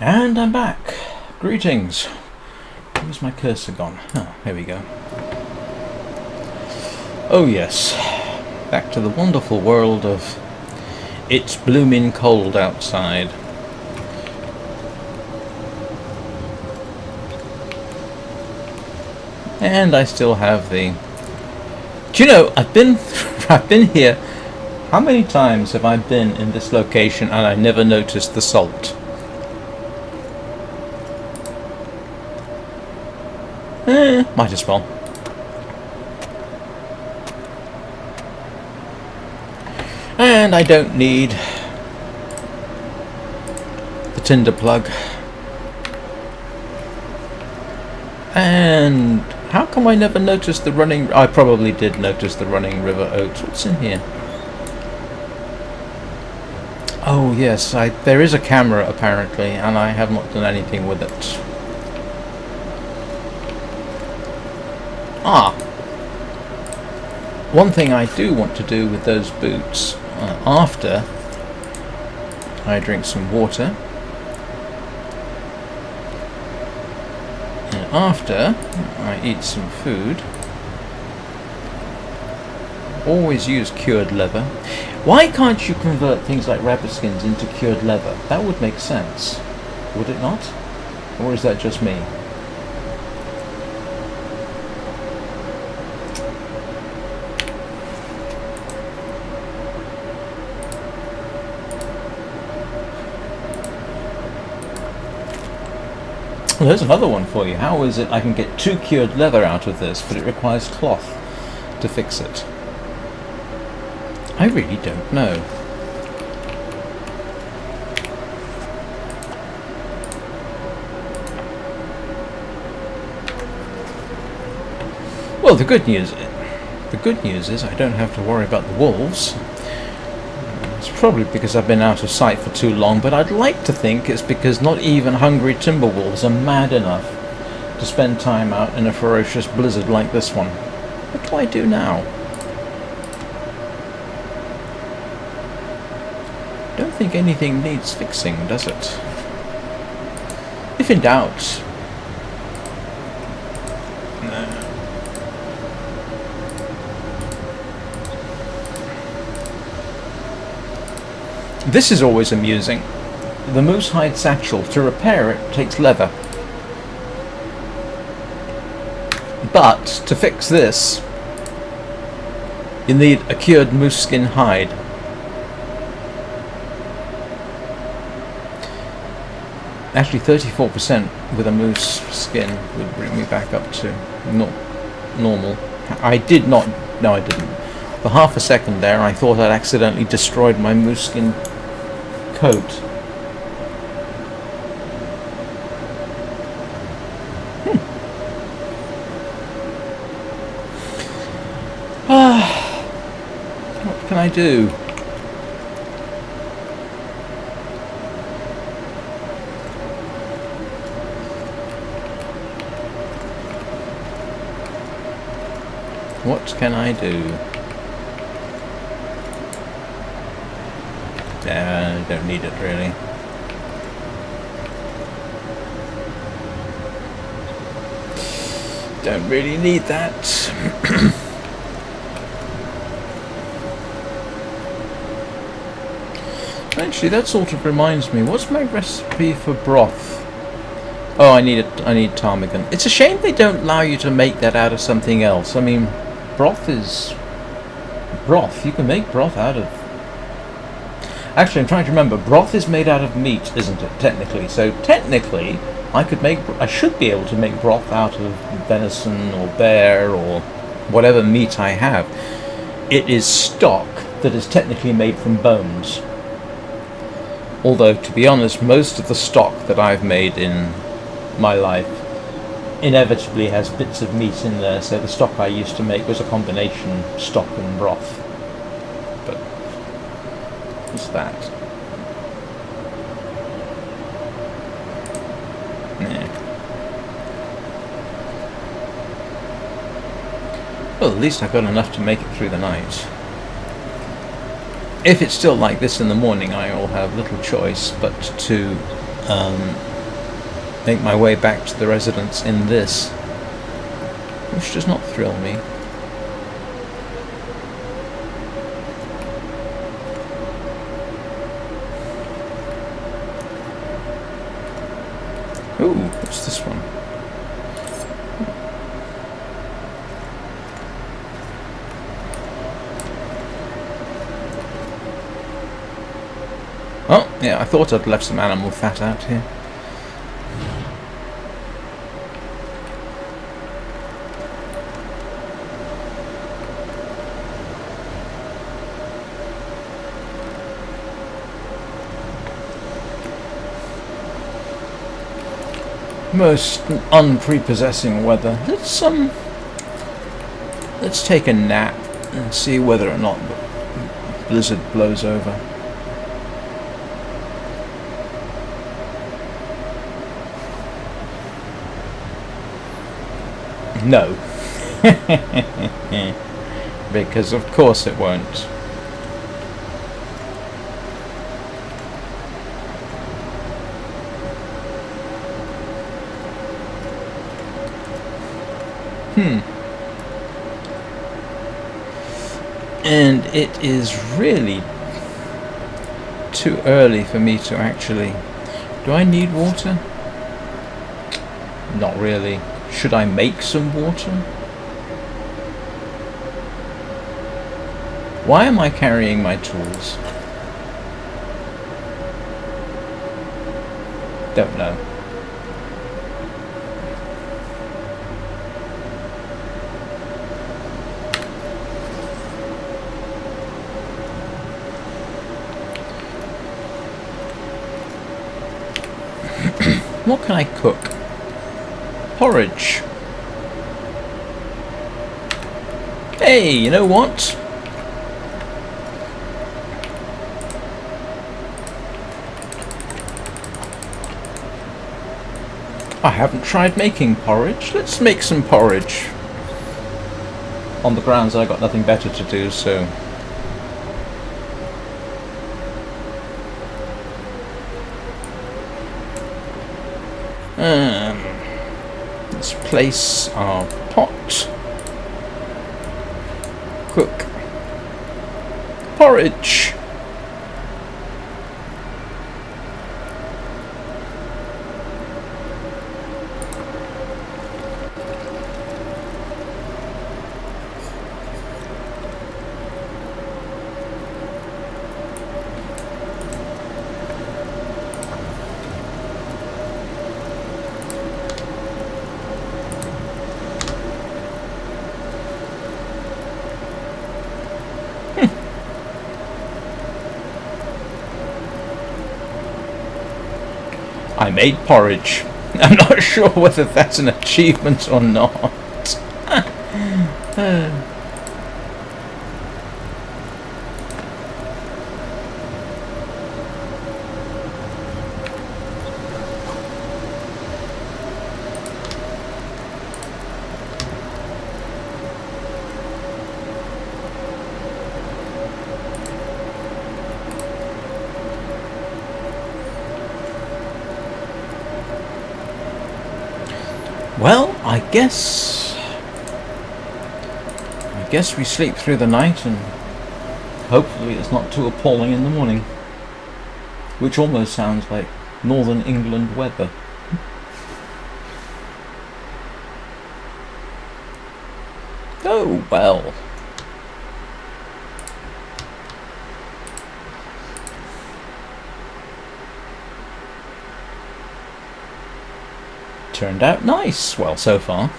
And I'm back. Greetings. Where's my cursor gone? Oh, here we go. Oh yes. Back to the wonderful world of it's blooming cold outside. And I still have the... Do you know, I've been here. How many times have I been in this location and I never noticed the salt? Might as well. And I don't need the tinder plug. And how come I never noticed the running... I probably did notice the running river oats. What's in here? Oh yes, there is a camera apparently, and I have not done anything with it. Ah! One thing I do want to do with those boots, after I drink some water, and after I eat some food, always use cured leather. Why can't you convert things like rabbit skins into cured leather? That would make sense, would it not? Or is that just me? Well, there's another one for you. How is it I can get 2 cured leather out of this, but it requires cloth to fix it? I really don't know. Well, the good news is I don't have to worry about the wolves. It's probably because I've been out of sight for too long, but I'd like to think it's because not even hungry timber wolves are mad enough to spend time out in a ferocious blizzard like this one. What do I do now? Don't think anything needs fixing, does it? If in doubt... No. This is always amusing. The moose hide satchel, to repair it, takes leather. But to fix this, you need a cured moose skin hide. Actually 34% with a moose skin would bring me back up to normal. I did not... No, I didn't. For half a second there I thought I'd accidentally destroyed my moose skin coat. What can I do? What can I do? I don't need it really. Don't really need that. Actually, that sort of reminds me. What's my recipe for broth? Oh, I need ptarmigan. It's a shame they don't allow you to make that out of something else. I mean, broth is broth. You can make broth out of... Actually, I'm trying to remember. Broth is made out of meat, isn't it? Technically. So technically, I should be able to make broth out of venison or bear or whatever meat I have. It is stock that is technically made from bones. Although, to be honest, most of the stock that I've made in my life inevitably has bits of meat in there, so the stock I used to make was a combination stock and broth. But what's that? Yeah. Well, at least I've got enough to make it through the night. If it's still like this in the morning, I will have little choice but to make my way back to the residence in this, which does not thrill me. Ooh, what's this one? Oh, yeah, I thought I'd left some animal fat out here. Most unprepossessing weather. Let's take a nap and see whether or not the blizzard blows over. No. Because of course it won't. And it is really too early for me to actually... Do I need water? Not really. Should I make some water? Why am I carrying my tools? Don't know. What can I cook? Porridge. Hey, you know what? I haven't tried making porridge. Let's make some porridge. On the grounds I got nothing better to do, so... Let's place our pot. Cook porridge. I made porridge. I'm not sure whether that's an achievement or not. Well, I guess we sleep through the night and hopefully it's not too appalling in the morning. Which almost sounds like Northern England weather. Oh, well. Turned out nice, well, so far.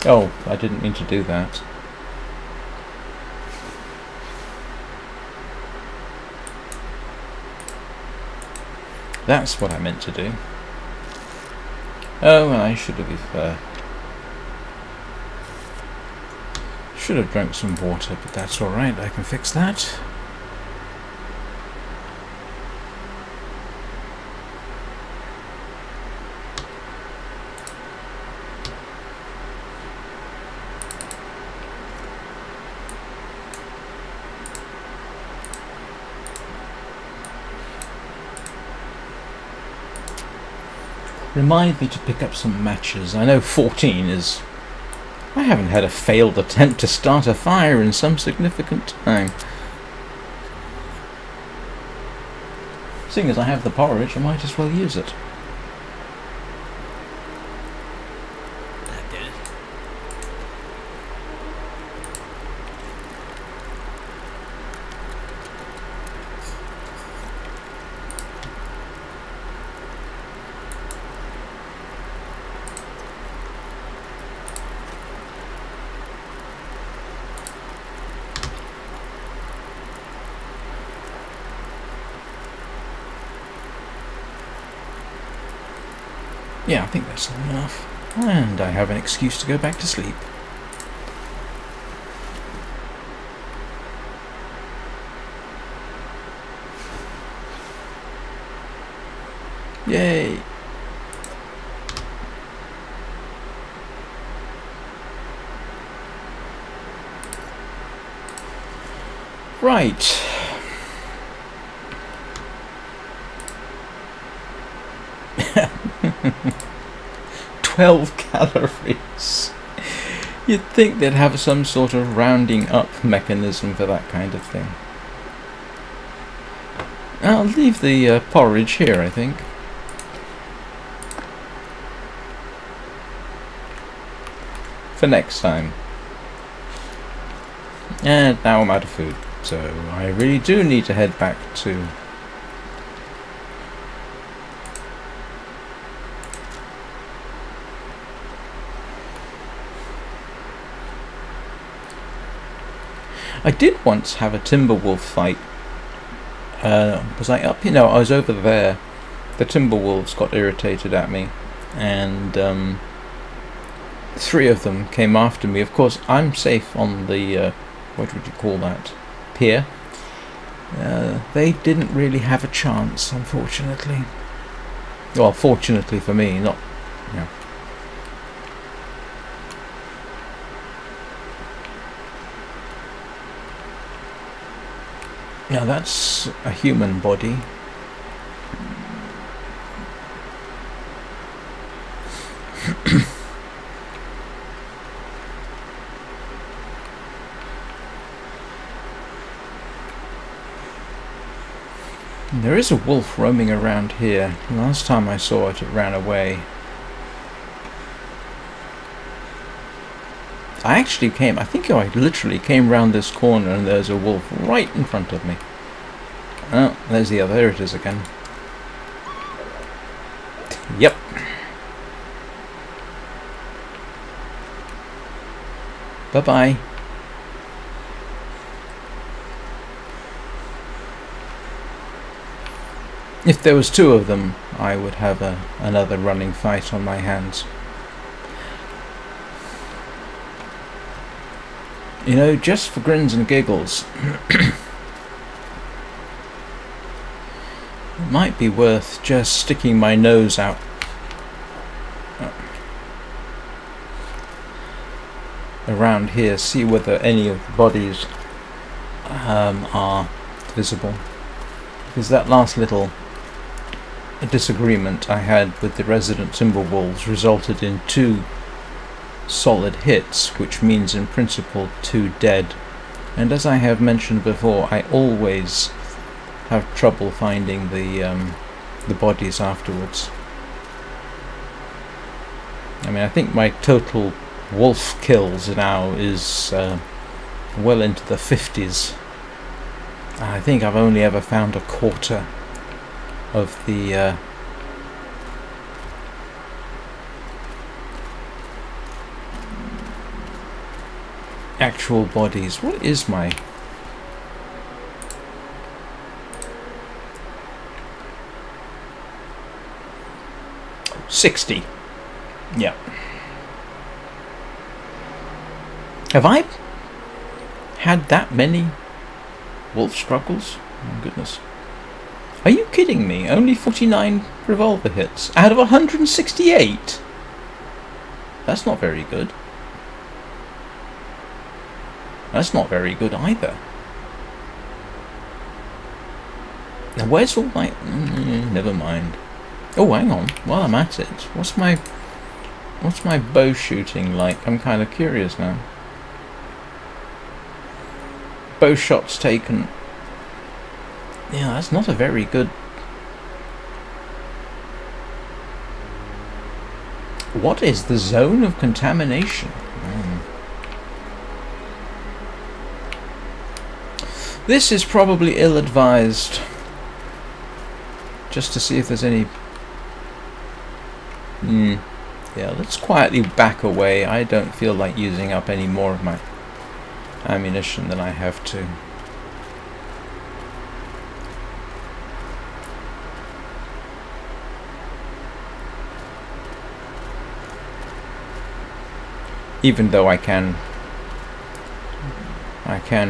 Oh, I didn't mean to do that. That's what I meant to do. Oh, and I should have Should have drunk some water, but that's alright, I can fix that. Remind me to pick up some matches. I know 14 is... I haven't had a failed attempt to start a fire in some significant time. Seeing as I have the porridge, I might as well use it. That did it. Yeah, I think that's long enough. And I have an excuse to go back to sleep. Yay! Right. 12 calories. You'd think they'd have some sort of rounding up mechanism for that kind of thing. I'll leave the porridge here, I think. For next time. And now I'm out of food, so I really do need to head back to... I did once have a timber wolf fight. Was I up? I was over there. The timber wolves got irritated at me, and 3 of them came after me. Of course, I'm safe on the what would you call that? Pier. They didn't really have a chance, unfortunately. Well, fortunately for me, not. Yeah. Now that's a human body. There is a wolf roaming around here. Last time I saw it, it ran away. I think I literally came round this corner and there's a wolf right in front of me. Oh, there's the other. There it is again. Yep. Bye-bye. If there was 2 of them, I would have another running fight on my hands. Just for grins and giggles, it might be worth just sticking my nose out around here, see whether any of the bodies are visible. Because that last little disagreement I had with the resident Timberwolves resulted in 2 solid hits, which means in principle 2 dead. And as I have mentioned before, I always have trouble finding the bodies afterwards. I mean, I think my total wolf kills now is well into the 50s. I think I've only ever found a quarter of the actual bodies. What is my... $60. Yeah. Have I had that many wolf struggles? Oh my goodness. Are you kidding me? Only 49 revolver hits out of 168? That's not very good. That's not very good either. Now where's all my... never mind. Oh, hang on. While I'm at it, what's my bow shooting like? I'm kind of curious now. Bow shots taken. Yeah, that's not a very good... What is the zone of contamination? This is probably ill-advised. Just to see if there's any... Yeah, let's quietly back away. I don't feel like using up any more of my ammunition than I have to. Even though I can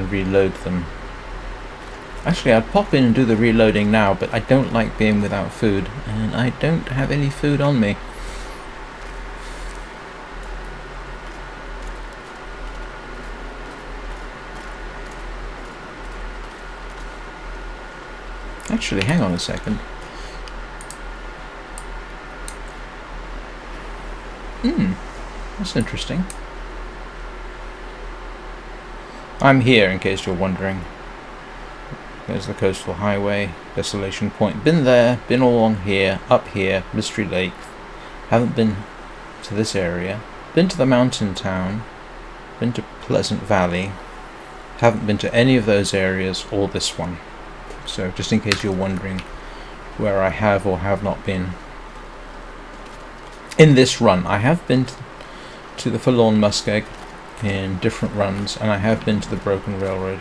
reload them. Actually, I'd pop in and do the reloading now, but I don't like being without food, and I don't have any food on me. Actually, hang on a second. That's interesting. I'm here, in case you're wondering. There's the coastal highway, Desolation Point. Been there, been all along here, up here, Mystery Lake. Haven't been to this area. Been to the mountain town. Been to Pleasant Valley. Haven't been to any of those areas or this one. So, just in case you're wondering where I have or have not been. In this run, I have been to the Forlorn Muskeg in different runs, and I have been to the Broken Railroad.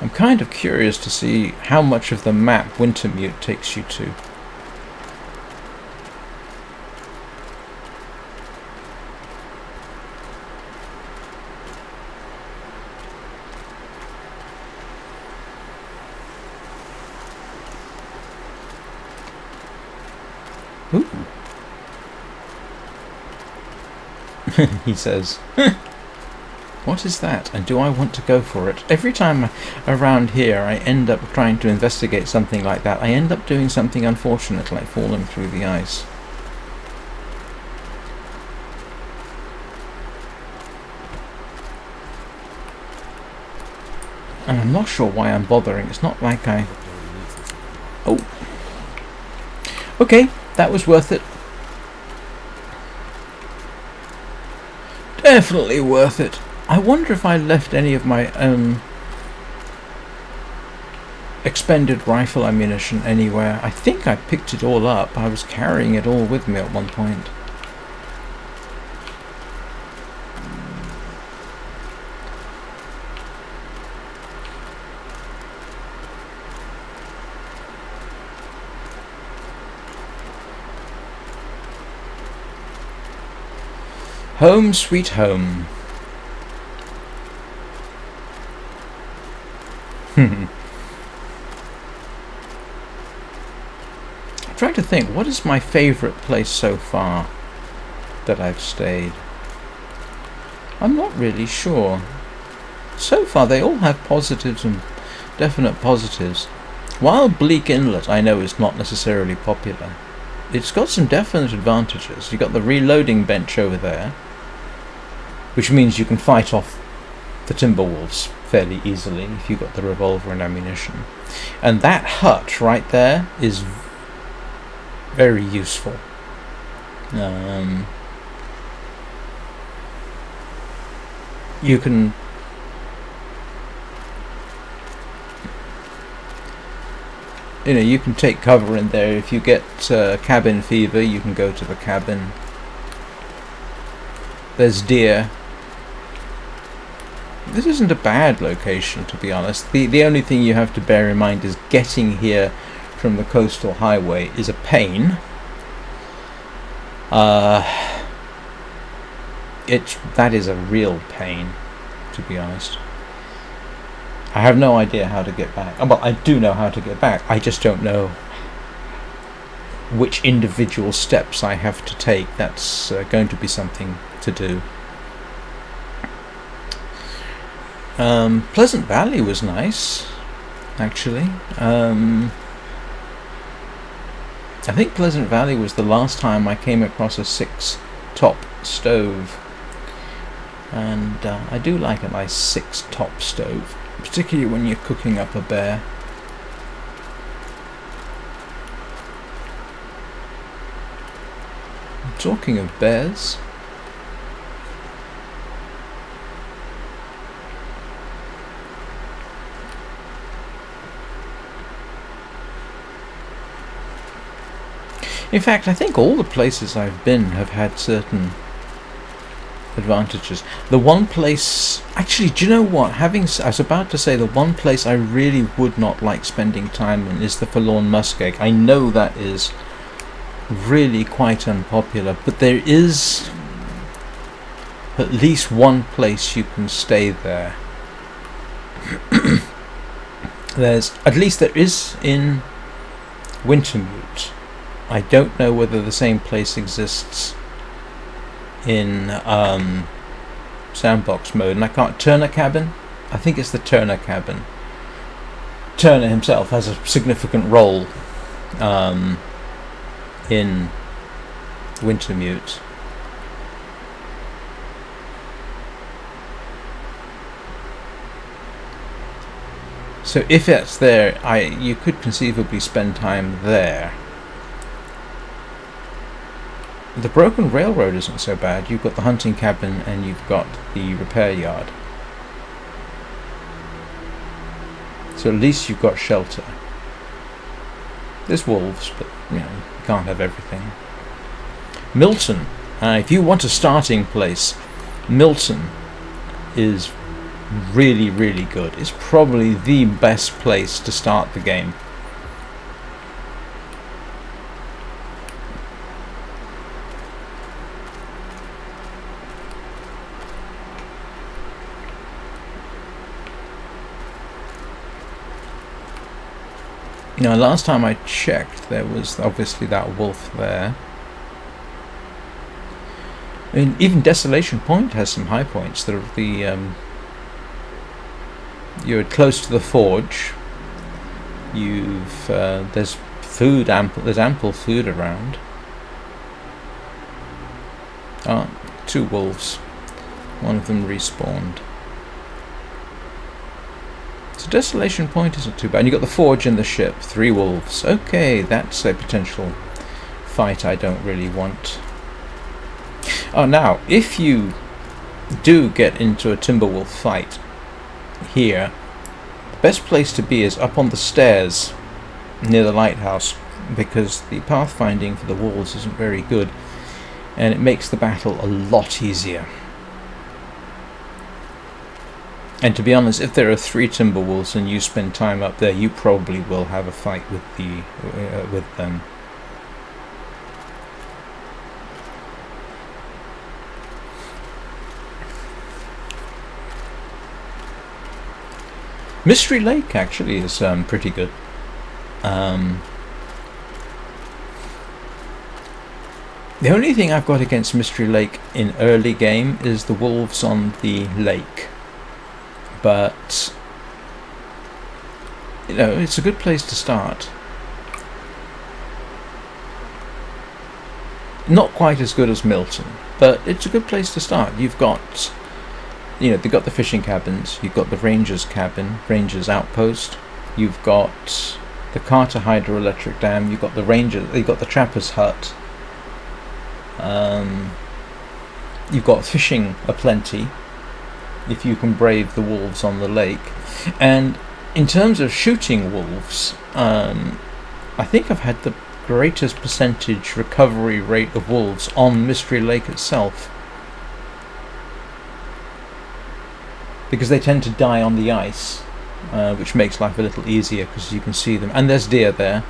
I'm kind of curious to see how much of the map Wintermute takes you to. Ooh. He says, what is that, and do I want to go for it? Every time around here I end up trying to investigate something like that, I end up doing something unfortunate, like falling through the ice. And I'm not sure why I'm bothering. It's not like I... Oh. Okay, that was worth it. Definitely worth it. I wonder if I left any of my expended rifle ammunition anywhere. I think I picked it all up. I was carrying it all with me at one point. Home sweet home. I'm trying to think, what is my favourite place so far that I've stayed? I'm not really sure. So far they all have positives and definite positives. While Bleak Inlet I know is not necessarily popular, it's got some definite advantages. You've got the reloading bench over there, which means you can fight off the Timberwolves fairly easily if you've got the revolver and ammunition. And that hut right there is very useful. You can you can take cover in there. If you get cabin fever, you can go to the cabin. There's deer. This isn't a bad location, to be honest. The only thing you have to bear in mind is getting here from the coastal highway is a pain. That is a real pain, to be honest. I have no idea how to get back. Well, I do know how to get back. I just don't know which individual steps I have to take. That's going to be something to do. Pleasant Valley was nice, actually. I think Pleasant Valley was the last time I came across a 6-top stove, and I do like a nice 6-top stove, particularly when you're cooking up a bear. Talking of bears, in fact, I think all the places I've been have had certain advantages. The one place, actually, do you know what? I was about to say the one place I really would not like spending time in is the Forlorn Muskeg. I know that is really quite unpopular, but there is at least one place you can stay there. There is in Wintermute. I don't know whether the same place exists in sandbox mode, and I can't. Turner Cabin? I think it's the Turner Cabin. Turner himself has a significant role in Wintermute. So if it's there, you could conceivably spend time there. The Broken Railroad isn't so bad. You've got the hunting cabin and you've got the repair yard. So at least you've got shelter. There's wolves, but you can't have everything. Milton. If you want a starting place, Milton is really, really good. It's probably the best place to start the game. Now, last time I checked, there was obviously that wolf there. I mean, even Desolation Point has some high points. You're close to the forge. There's food ample. There's ample food around. Ah, 2 wolves. One of them respawned. So Desolation Point isn't too bad. And you've got the forge and the ship. 3 wolves. Okay, that's a potential fight I don't really want. Oh, now, if you do get into a Timberwolf fight here, the best place to be is up on the stairs near the lighthouse, because the pathfinding for the wolves isn't very good, and it makes the battle a lot easier. And to be honest, if there are 3 Timberwolves and you spend time up there, you probably will have a fight with them. Mystery Lake actually is pretty good. The only thing I've got against Mystery Lake in early game is the wolves on the lake. But it's a good place to start. Not quite as good as Milton, but it's a good place to start. You've got, they've got the fishing cabins. You've got the Rangers cabin, Rangers outpost. You've got the Carter hydroelectric dam. You've got the Rangers. You've got the Trapper's hut. You've got fishing aplenty, if you can brave the wolves on the lake. And in terms of shooting wolves, I think I've had the greatest percentage recovery rate of wolves on Mystery Lake itself, because they tend to die on the ice, which makes life a little easier because you can see them. And there's deer there.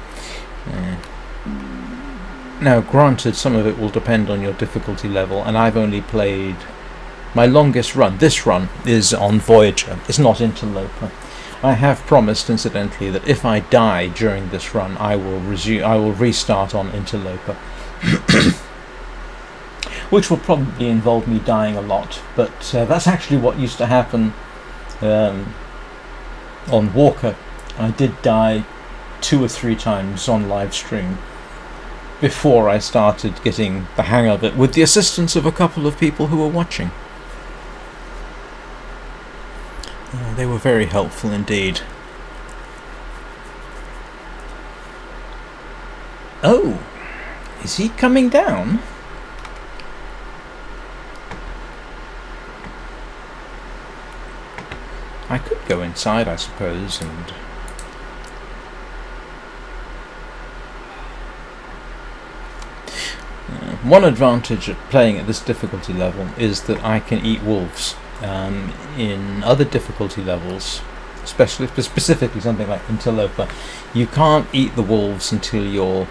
Now, granted, some of it will depend on your difficulty level, and I've only played my longest run. This run is on Voyager. It's not Interloper. I have promised, incidentally, that if I die during this run, I will restart on Interloper, which will probably involve me dying a lot. But that's actually what used to happen on Walker. I did die 2 or 3 times on live stream before I started getting the hang of it, with the assistance of a couple of people who were watching. They were very helpful indeed. Oh, is he coming down? I could go inside, I suppose, and... one advantage of playing at this difficulty level is that I can eat wolves. In other difficulty levels, specifically something like Interloper, you can't eat the wolves until your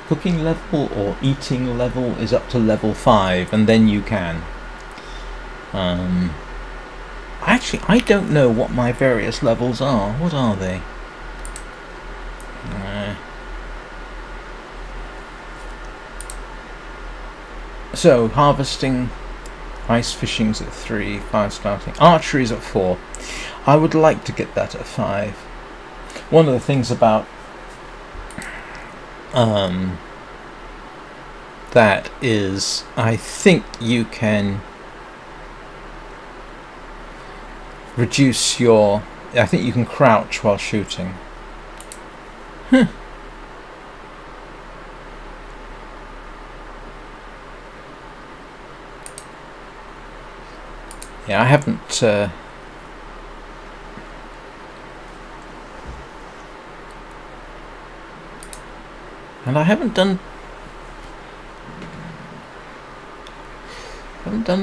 cooking level or eating level is up to level 5, and then you can. Actually, I don't know what my various levels are. What are they? So, harvesting, ice fishing's at 3, fire starting, archery's at 4. I would like to get that at 5. One of the things about that is, I think you can reduce your... I think you can crouch while shooting. Yeah, I haven't... and I haven't done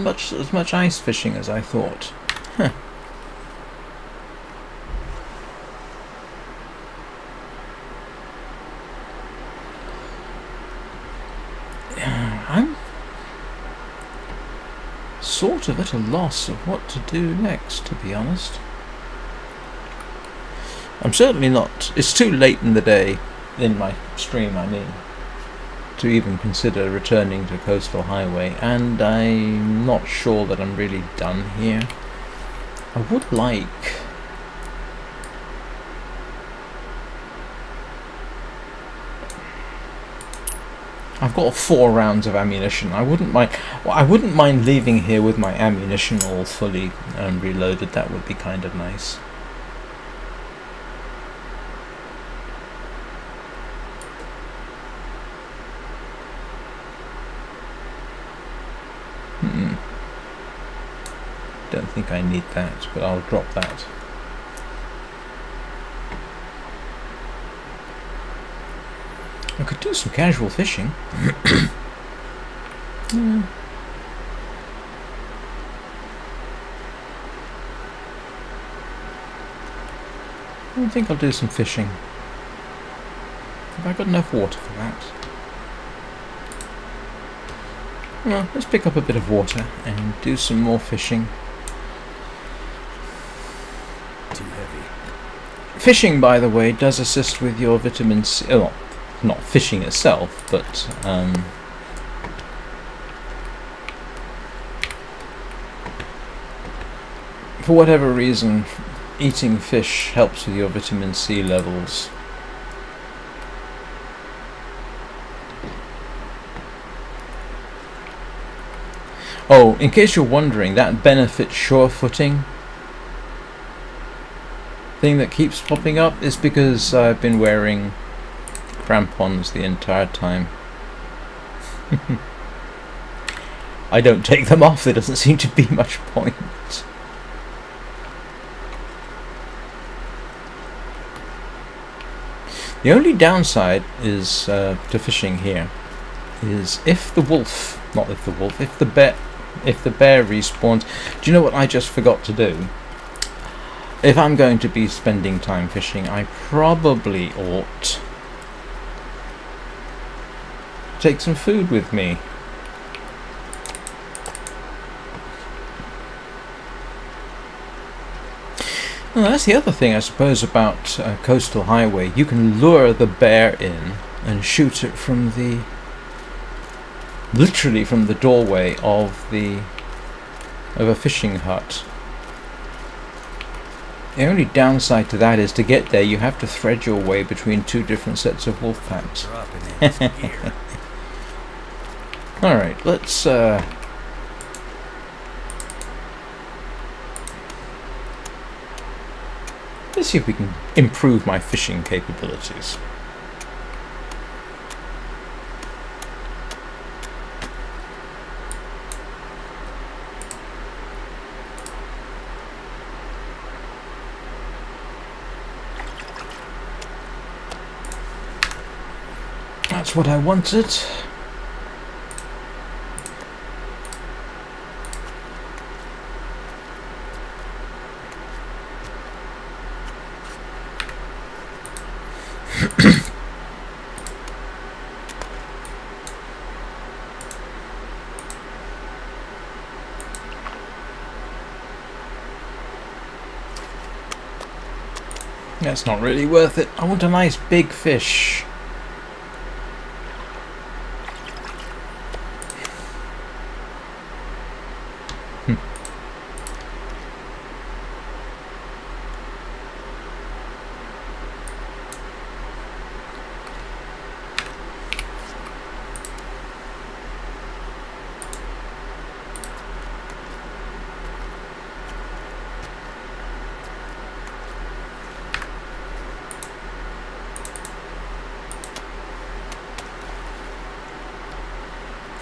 as much ice fishing as I thought. Huh. I'm sort of at a loss of what to do next, to be honest. I'm certainly not... It's too late in the day, in my stream I mean, to even consider returning to Coastal Highway, and I'm not sure that I'm really done here. I would like... I've got 4 rounds of ammunition. I wouldn't mind leaving here with my ammunition all fully reloaded. That would be kind of nice. Don't think I need that, but I'll drop that. I could do some casual fishing. Yeah. I think I'll do some fishing. Have I got enough water for that? Well, let's pick up a bit of water and do some more fishing. Too heavy. Fishing, by the way, does assist with your vitamin C. Oh, not fishing itself, but for whatever reason, eating fish helps with your vitamin C levels. Oh, in case you're wondering, that benefit sure-footing thing that keeps popping up is because I've been wearing crampons the entire time. I don't take them off, there doesn't seem to be much point. The only downside is to fishing here is if the bear respawns. Do you know what I just forgot to do? If I'm going to be spending time fishing, I probably ought take some food with me. Well, that's the other thing, I suppose, about a coastal highway. You can lure the bear in and shoot it from the... literally from the doorway of a fishing hut. The only downside to that is to get there you have to thread your way between two different sets of wolf packs. Alright, let's see if we can improve my fishing capabilities. That's what I wanted. That's not really worth it. I want a nice big fish.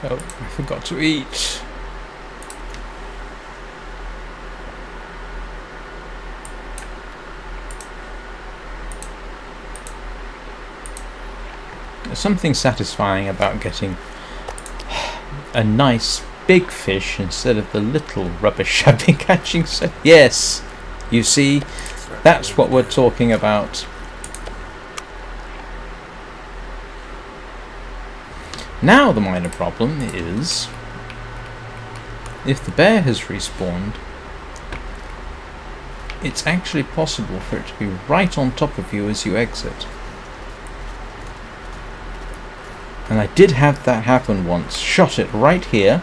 Oh, I forgot to eat. There's something satisfying about getting a nice big fish instead of the little rubbish I've been catching. So yes, you see, that's what we're talking about. Now the minor problem is, if the bear has respawned, it's actually possible for it to be right on top of you as you exit. And I did have that happen once. Shot it right here,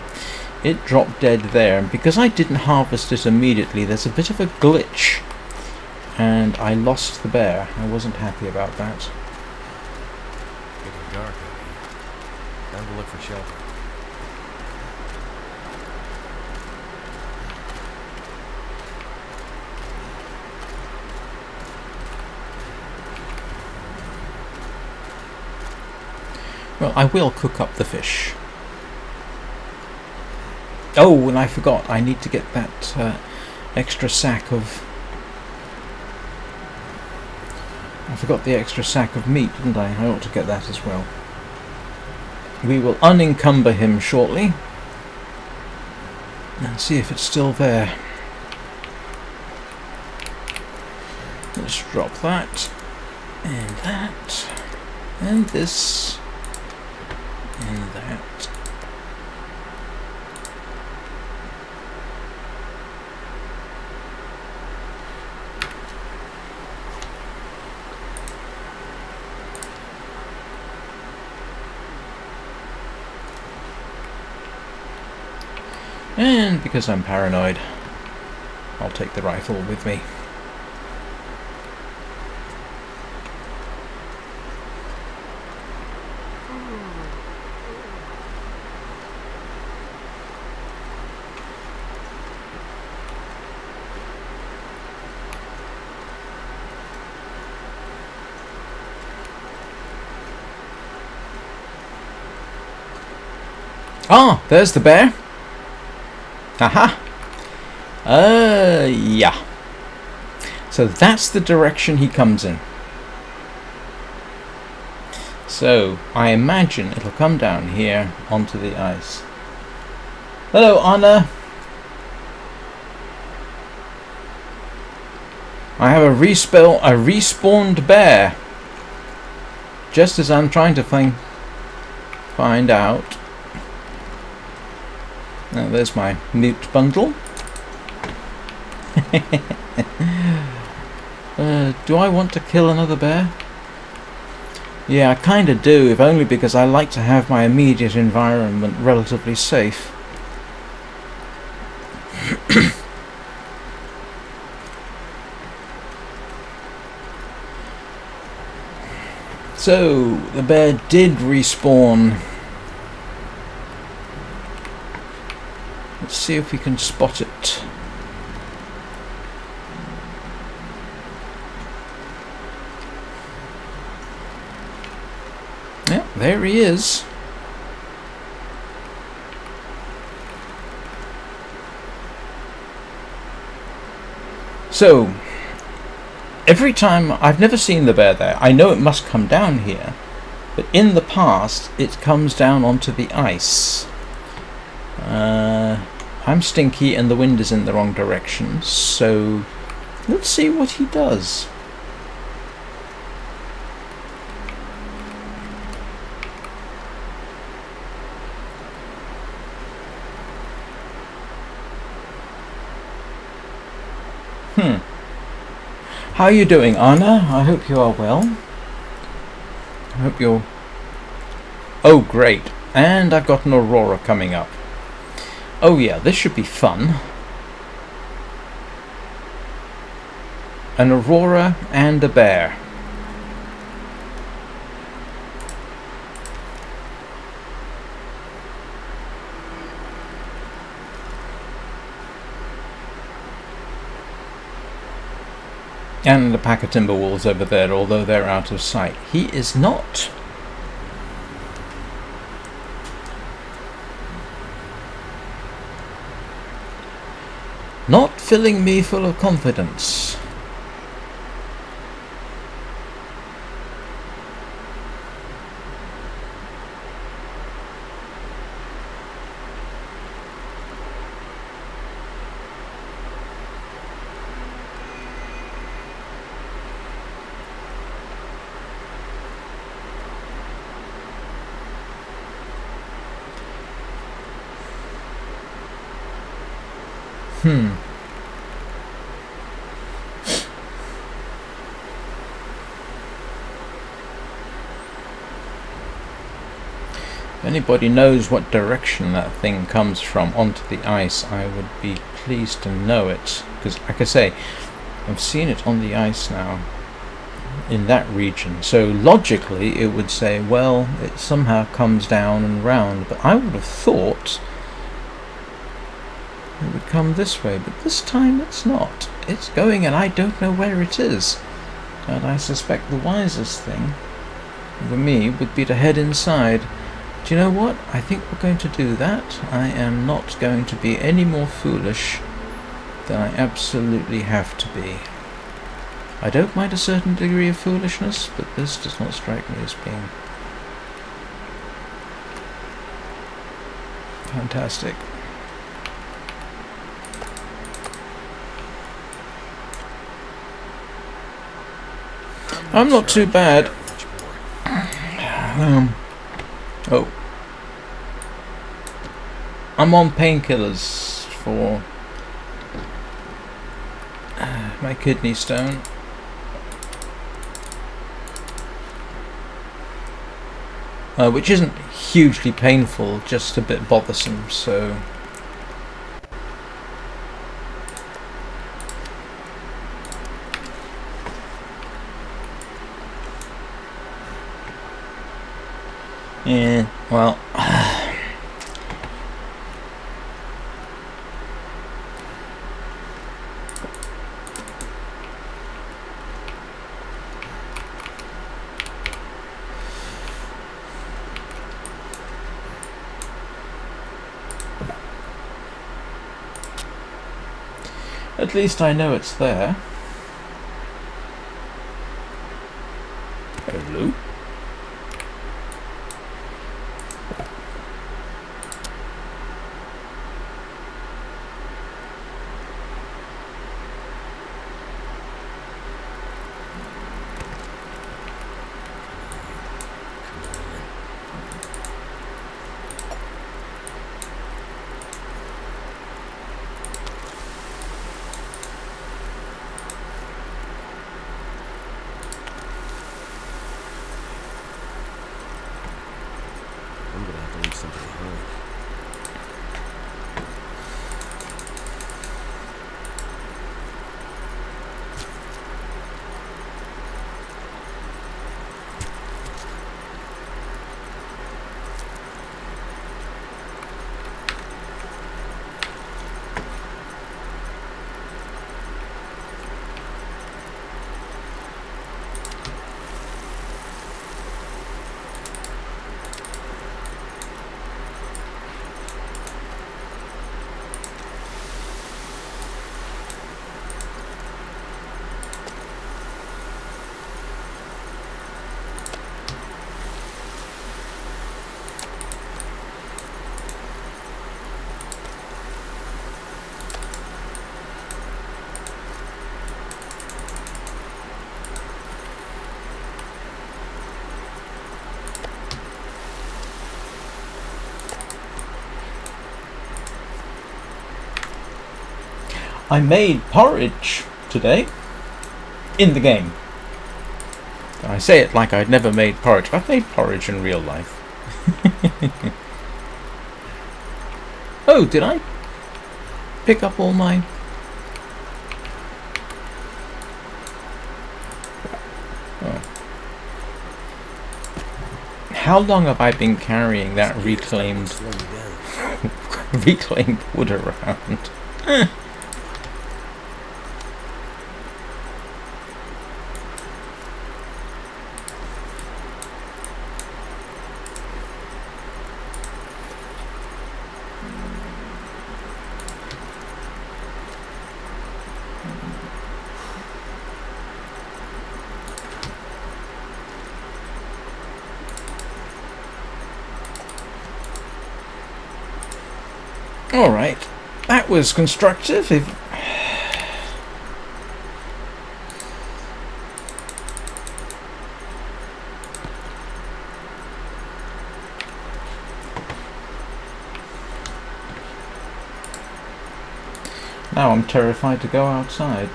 it dropped dead there, and because I didn't harvest it immediately, there's a bit of a glitch, and I lost the bear. I wasn't happy about that. Getting dark. Time to look for shelter. Well, I will cook up the fish. Oh, and I forgot. I need to get that extra sack of... I forgot the extra sack of meat, didn't I? I ought to get that as well. We will unencumber him shortly and see if it's still there. Let's drop that and this and that. And because I'm paranoid, I'll take the rifle with me. Ah, there's the bear. Aha! Yeah. So that's the direction he comes in. So I imagine it'll come down here onto the ice. Hello, Anna. I have a respawned bear. Just as I'm trying to find out. Now there's my mute bundle. Do I want to kill another bear? Yeah, I kinda do, if only because I like to have my immediate environment relatively safe. So, the bear did respawn. Let's see if we can spot it. Yeah, there he is. So, every time, I've never seen the bear there. I know it must come down here, but in the past it comes down onto the ice. I'm stinky and the wind is in the wrong direction, so let's see what he does. How are you doing, Anna? I hope you are well. I hope you're... Oh, great. And I've got an aurora coming up. Oh yeah, this should be fun. An aurora and a bear. And a pack of timber wolves over there, although they're out of sight. He is not. Not filling me full of confidence. If anybody knows what direction that thing comes from onto the ice, I would be pleased to know it. Because, like I say, I've seen it on the ice now in that region. So logically, it would say, well, it somehow comes down and round. But I would have thought it would come this way, but this time it's not. It's going and I don't know where it is. And I suspect the wisest thing for me would be to head inside. Do you know what? I think we're going to do that. I am not going to be any more foolish than I absolutely have to be. I don't mind a certain degree of foolishness, but this does not strike me as being fantastic. I'm not too bad. Oh. I'm on painkillers for my kidney stone. Which isn't hugely painful, just a bit bothersome, so... Yeah, well... At least I know it's there. Hello? leave something behind. I made porridge today in the game. I say it like I'd never made porridge. I've made porridge in real life. Oh, did I pick up all my... Oh. How long have I been carrying that reclaimed reclaimed wood around? Alright, that was constructive. Now I'm terrified to go outside.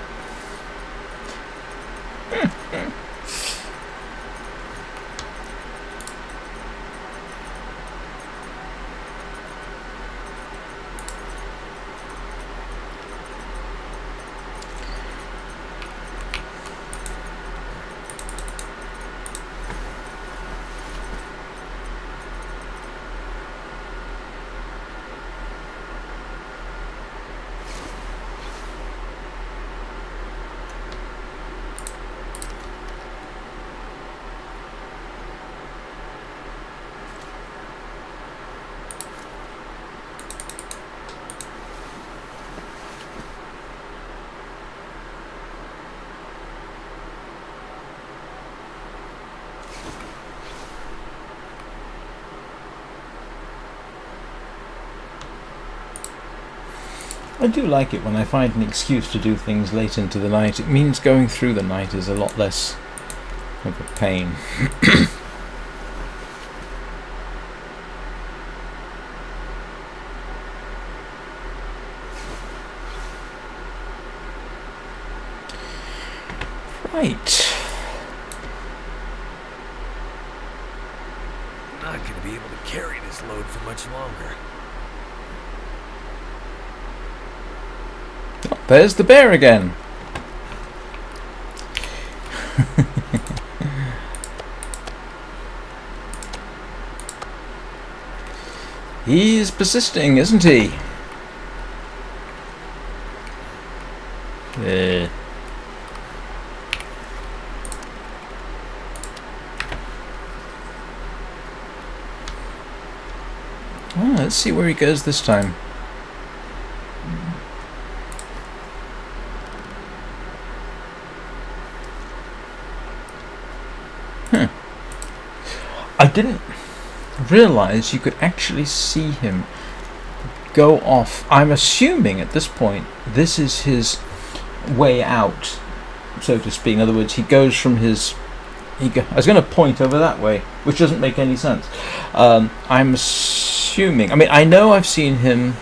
I do like it when I find an excuse to do things late into the night. It means going through the night is a lot less of a pain. Right. I'm not going to be able to carry this load for much longer. Oh, there's the bear again. He's persisting, isn't he? Well, let's see where he goes this time. I didn't realize you could actually see him go off. I'm assuming at this point this is his way out, so to speak. In other words, he goes from his... I was going to point over that way, which doesn't make any sense. I'm assuming... I mean, I know I've seen him,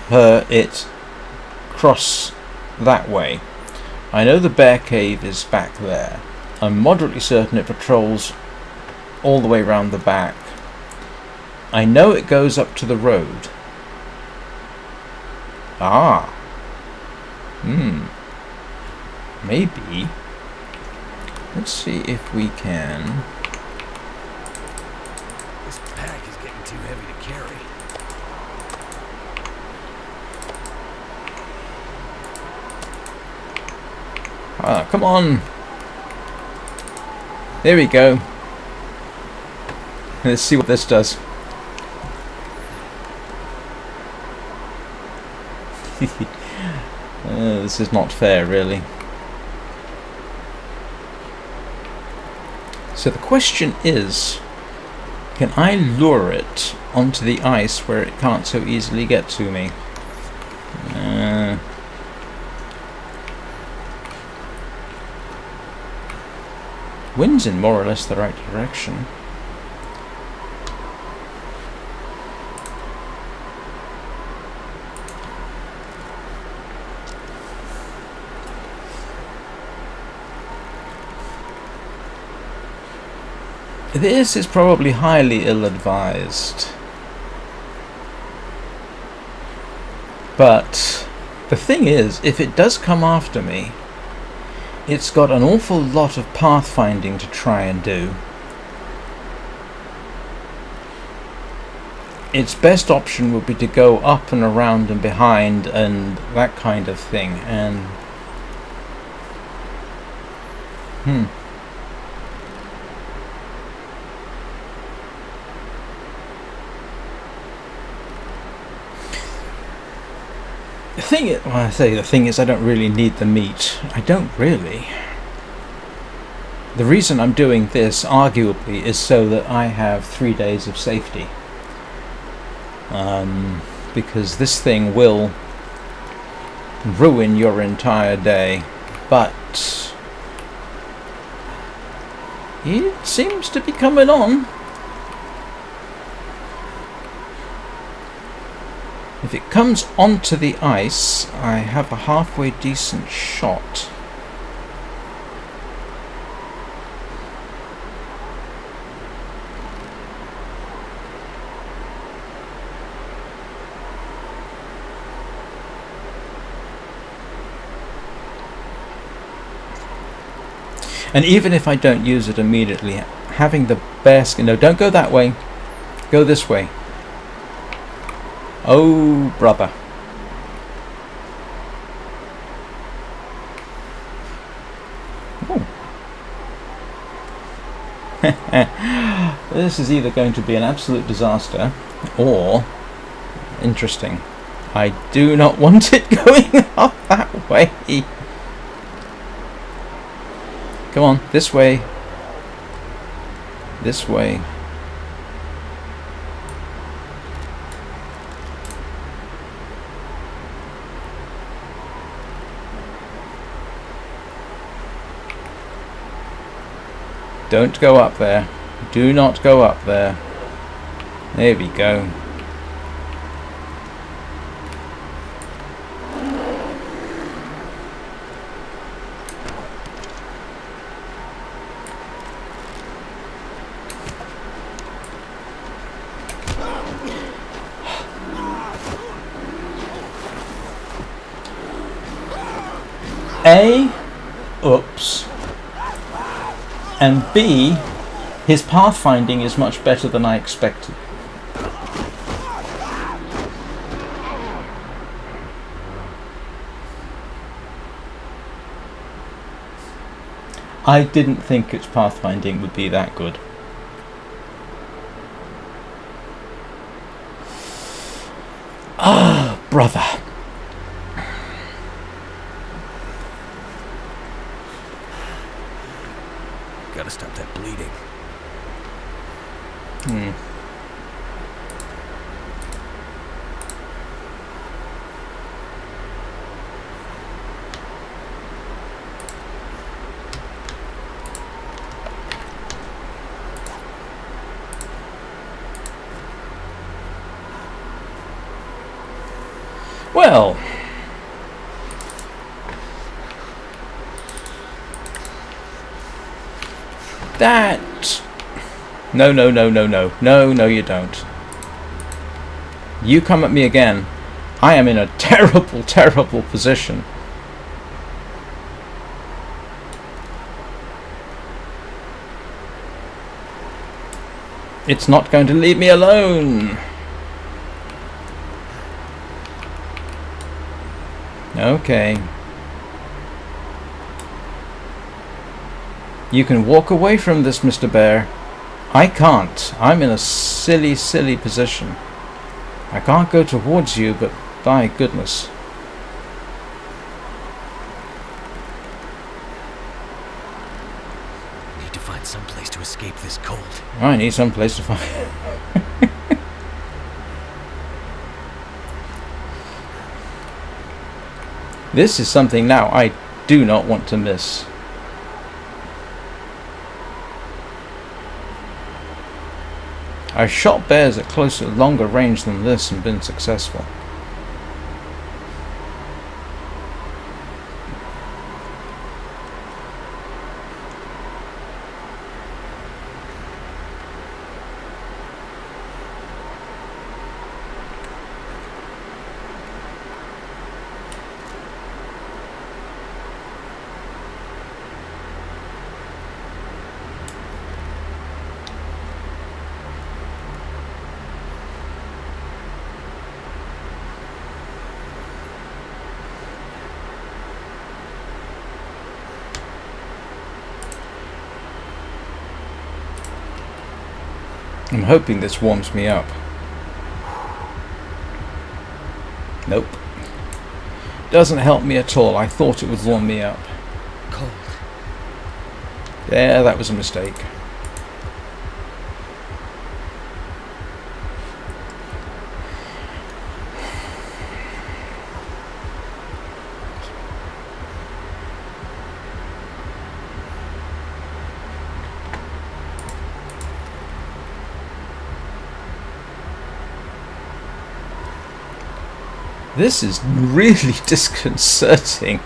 it cross that way. I know the bear cave is back there. I'm moderately certain it patrols all the way around the back. I know it goes up to the road. Ah. Maybe. Let's see if we can. This pack is getting too heavy to carry. Ah, come on. There we go. Let's see what this does. This is not fair, really. So the question is, can I lure it onto the ice where it can't so easily get to me? Wind's in more or less the right direction. This is probably highly ill-advised. But the thing is, if it does come after me, it's got an awful lot of pathfinding to try and do. Its best option would be to go up and around and behind and that kind of thing, and the thing is, I don't really need the meat. I don't really. The reason I'm doing this, arguably, is so that I have 3 days of safety. Because this thing will ruin your entire day. But it seems to be coming on. If it comes onto the ice, I have a halfway decent shot. And even if I don't use it immediately, having the bear skin... No, don't go that way. Go this way. Oh, brother. This is either going to be an absolute disaster or interesting. I do not want it going up that way. Come on, this way. This way. Don't go up there. Do not go up there. There we go. Oops. And B, his pathfinding is much better than I expected. I didn't think its pathfinding would be that good. Ah, brother. Gotta stop that bleeding. Well, that... No, you don't. You come at me again, I am in a terrible, terrible position. It's not going to leave me alone. Okay. You can walk away from this, Mr. Bear. I can't. I'm in a silly, silly position. I can't go towards you, but by goodness. I need to find some place to escape this cold. I need some place to find. This is something now I do not want to miss. I've shot bears at closer, longer range than this and been successful. I'm hoping this warms me up. Nope. Doesn't help me at all. I thought it would warm me up. Cold. Yeah, that was a mistake. This is really disconcerting.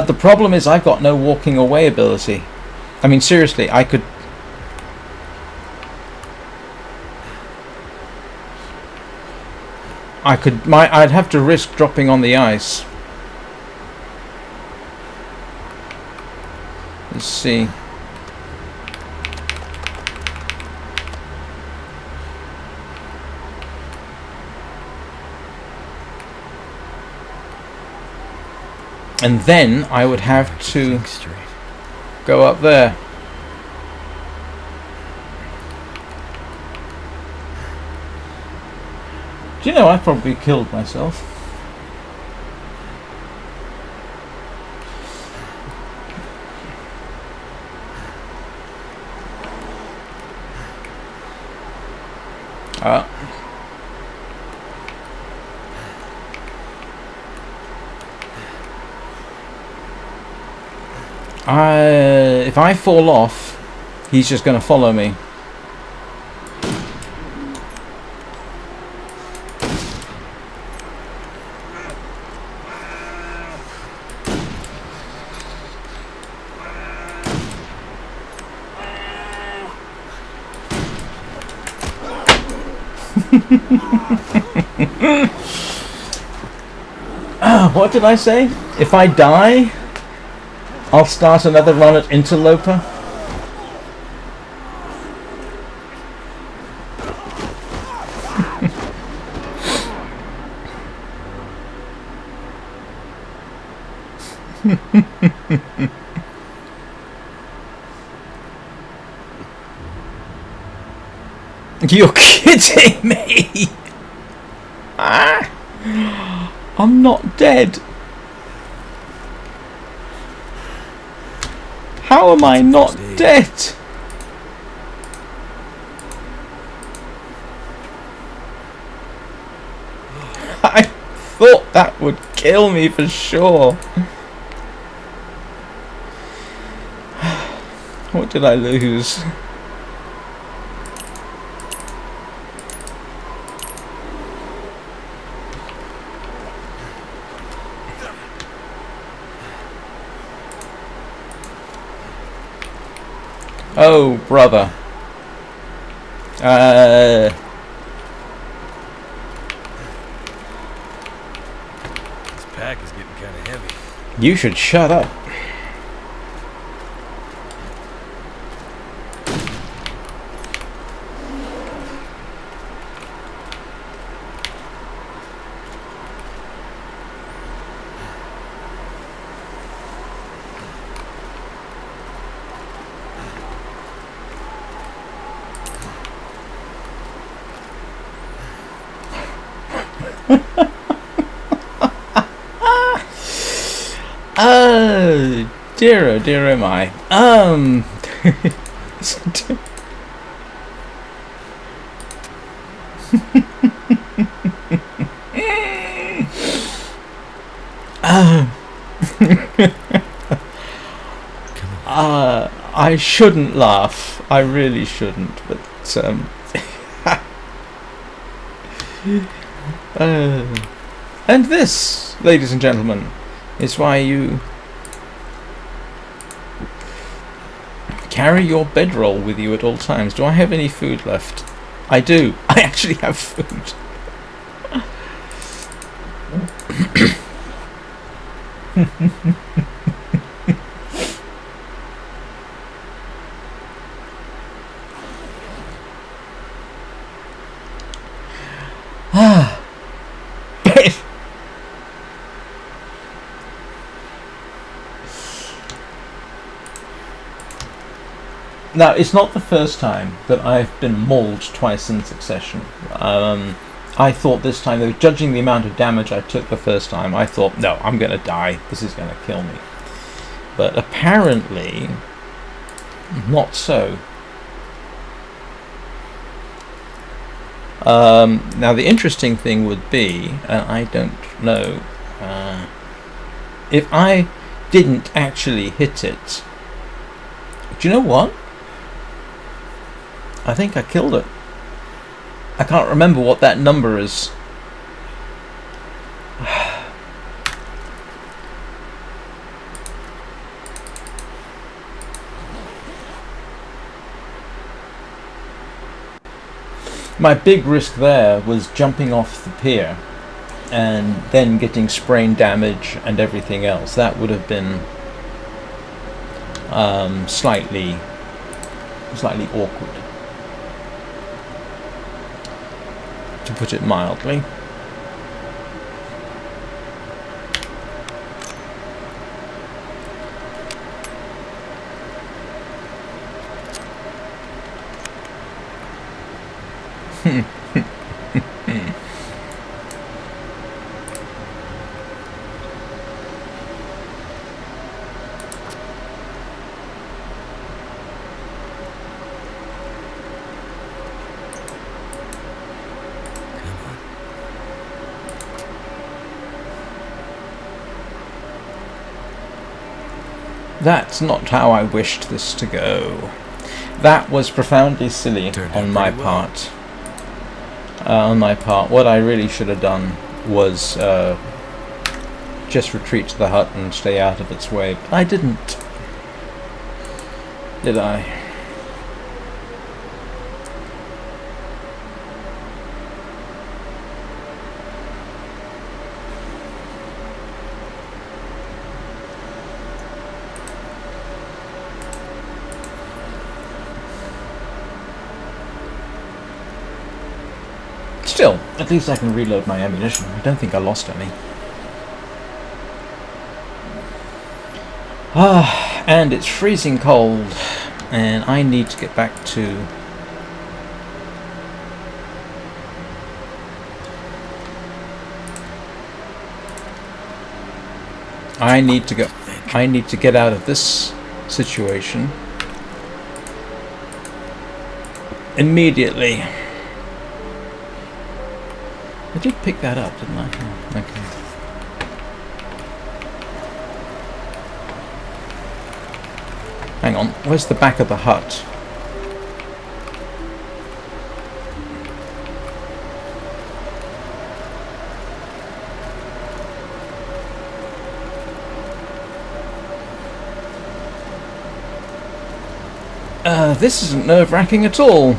The problem is I've got no walking away ability. I mean, seriously, I'd have to risk dropping on the ice. Let's see. And then I would have to go up there. Do you know, I probably killed myself. If I fall off, he's just going to follow me. What did I say? If I die, I'll start another run at Interloper. You're kidding me! Ah! I'm not dead. How am I not dead? I thought that would kill me for sure. What did I lose? Oh, brother. This pack is getting kind of heavy. You should shut up. Oh dear, oh my. I shouldn't laugh. I really shouldn't, but and this, ladies and gentlemen, is why you carry your bedroll with you at all times. Do I have any food left? I do. I actually have food. Now, it's not the first time that I've been mauled twice in succession. I thought this time, though, judging the amount of damage I took the first time, I thought, no, I'm going to die. This is going to kill me. But apparently, not so. Now, the interesting thing would be, and I don't know, if I didn't actually hit it. Do you know what? I think I killed it. I can't remember what that number is. My big risk there was jumping off the pier and then getting sprain damage and everything else. That would have been slightly awkward, to put it mildly. That's not how I wished this to go. That was profoundly silly on my part. What I really should have done was just retreat to the hut and stay out of its way. But I didn't. Did I? Still, at least I can reload my ammunition. I don't think I lost any. And it's freezing cold, and I need to get back to... I need to get out of this situation immediately. I did pick that up, didn't I? Oh, okay. Hang on, where's the back of the hut? This isn't nerve-wracking at all.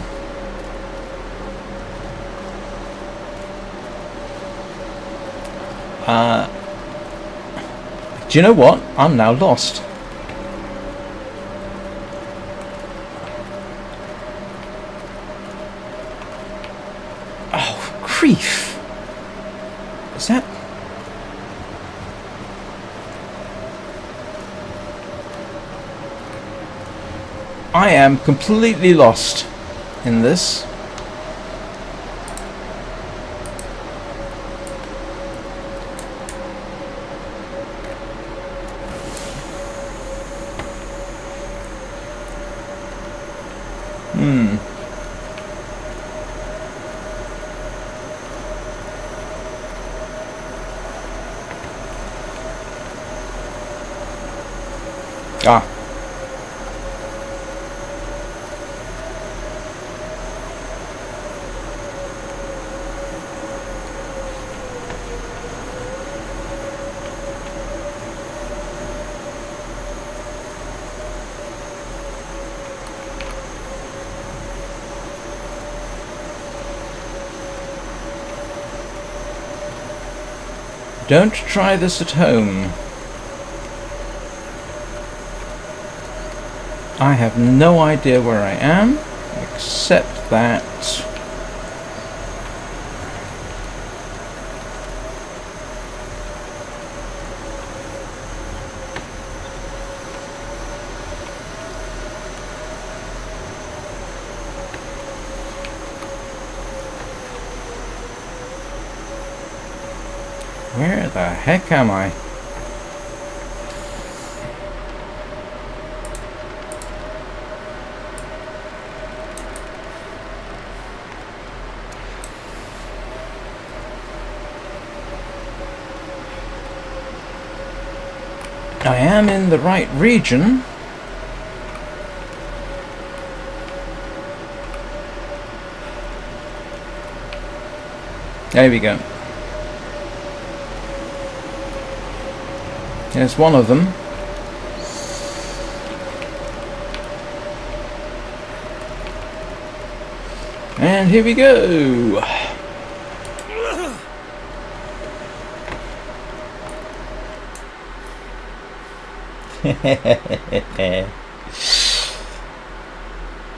Do you know what? I'm now lost. Oh, grief. Is that... I am completely lost in this. Ah. Don't try this at home. I have no idea where I am, except that where the heck am I? I am in the right region. There we go. There's one of them. And here we go.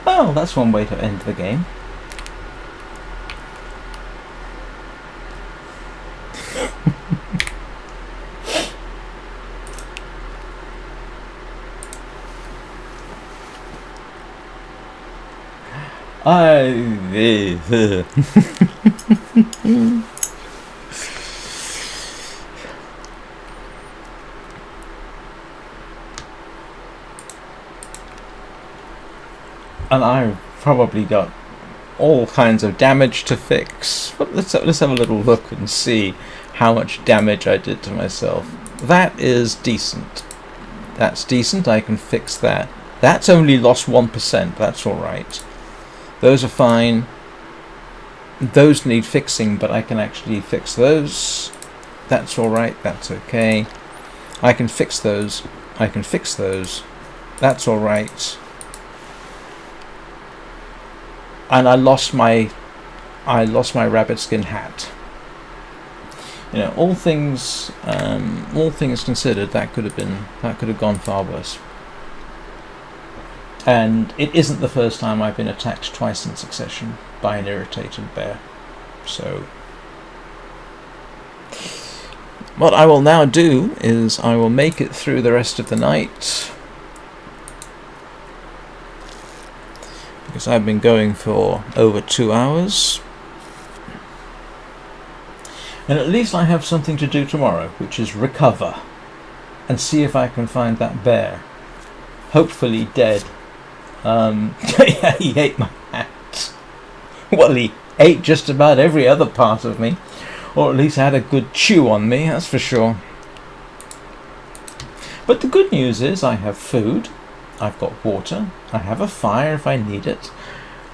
Well, that's one way to end the game. And I've probably got all kinds of damage to fix. But let's have a little look and see how much damage I did to myself. That is decent. That's decent. I can fix that. That's only lost 1%. That's all right. Those are fine. Those need fixing, but I can actually fix those. That's all right. That's okay. I can fix those. I can fix those. That's all right. And I lost my rabbit skin hat. You know, all things considered, that could have gone far worse. And it isn't the first time I've been attacked twice in succession by an irritated bear. So what I will now do is I will make it through the rest of the night, because I've been going for over 2 hours. And at least I have something to do tomorrow, which is recover and see if I can find that bear. Hopefully dead. He ate my hat. Well, he ate just about every other part of me, or at least had a good chew on me, that's for sure. But the good news is I have food, I've got water, I have a fire if I need it,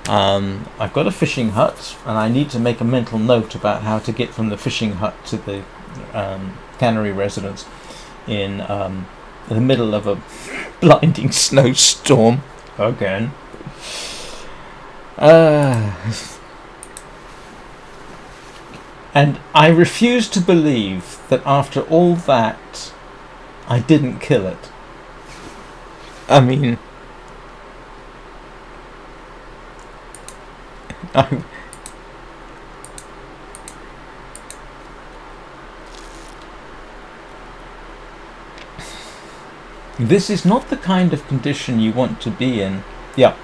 I've got a fishing hut, and I need to make a mental note about how to get from the fishing hut to the cannery residence in the middle of a blinding snowstorm again. And I refuse to believe that after all that, I didn't kill it. I mean, this is not the kind of condition you want to be in. Yeah.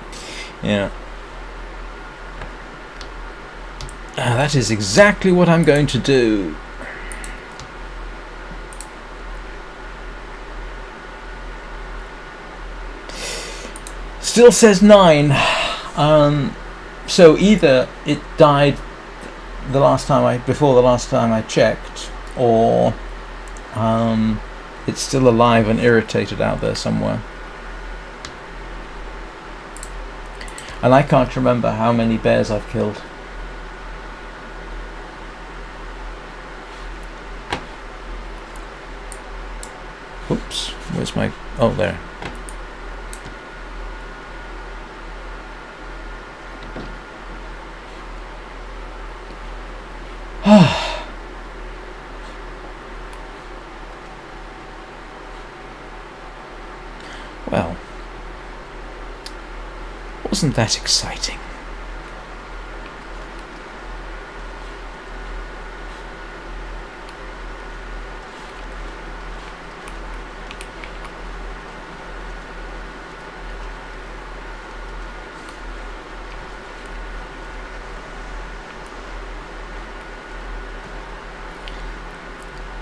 That is exactly what I'm going to do. Still says 9. So either it died before the last time I checked, or it's still alive and irritated out there somewhere. And I can't remember how many bears I've killed. Oops, where's my... oh, there. Well, wasn't that exciting?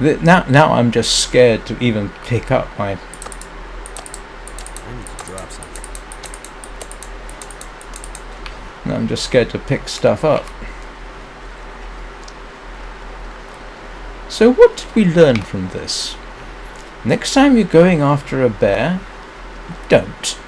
Now I'm just scared to even pick up my... I need to drop something. I'm just scared to pick stuff up. So what did we learn from this? Next time you're going after a bear, don't.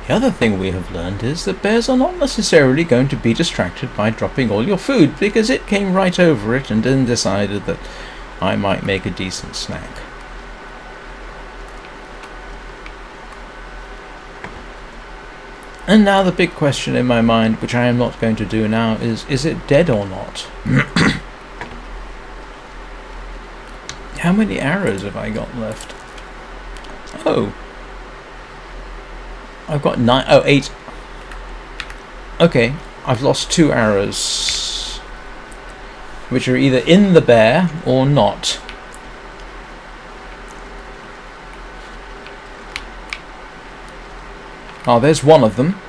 The other thing we have learned is that bears are not necessarily going to be distracted by dropping all your food, because it came right over it and then decided that I might make a decent snack. And now the big question in my mind, which I am not going to do now, is it dead or not? How many arrows have I got left? Oh. I've got 9, oh, 8. Okay, I've lost 2 arrows, which are either in the bear or not. Oh, there's one of them.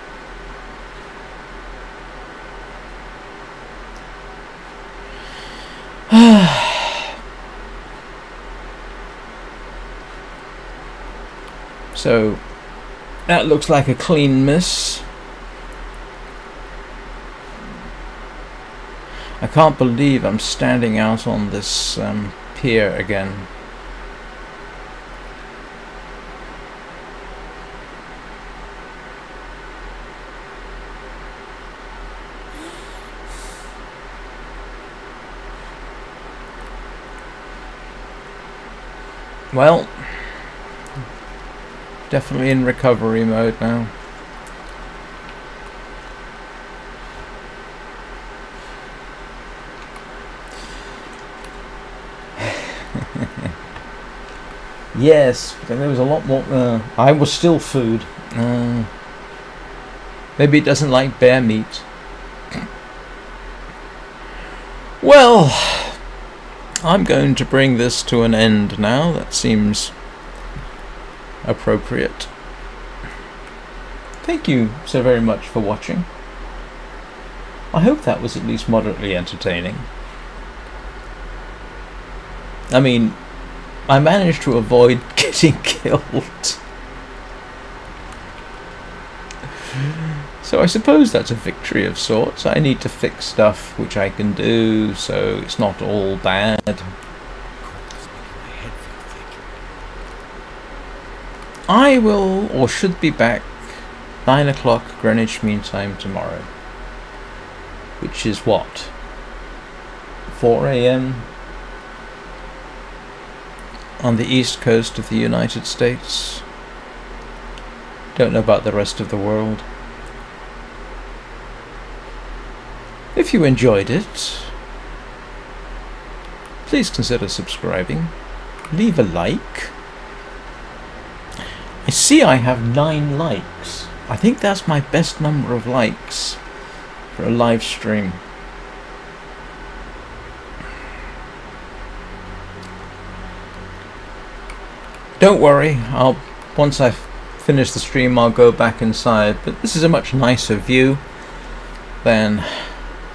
So that looks like a clean miss. I can't believe I'm standing out on this pier again. Well, definitely in recovery mode now. Yes, but there was a lot more. I was still food. Maybe it doesn't like bear meat. Well, I'm going to bring this to an end now. That seems appropriate. Thank you so very much for watching. I hope that was at least moderately entertaining. I mean, I managed to avoid getting killed. So I suppose that's a victory of sorts. I need to fix stuff which I can do, so it's not all bad. Cold is making my head feel thick. I will, or should be back 9 o'clock Greenwich Mean Time tomorrow. Which is what? 4 a.m. on the east coast of the United States. Don't know about the rest of the world. If you enjoyed it, please consider subscribing. Leave a like. I see I have 9 likes. I think that's my best number of likes for a live stream. Don't worry, once I finish the stream I'll go back inside, but this is a much nicer view than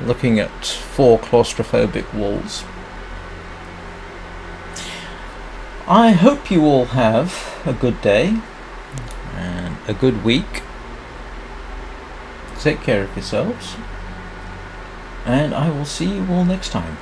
looking at 4 claustrophobic walls. I hope you all have a good day and a good week. Take care of yourselves, and I will see you all next time.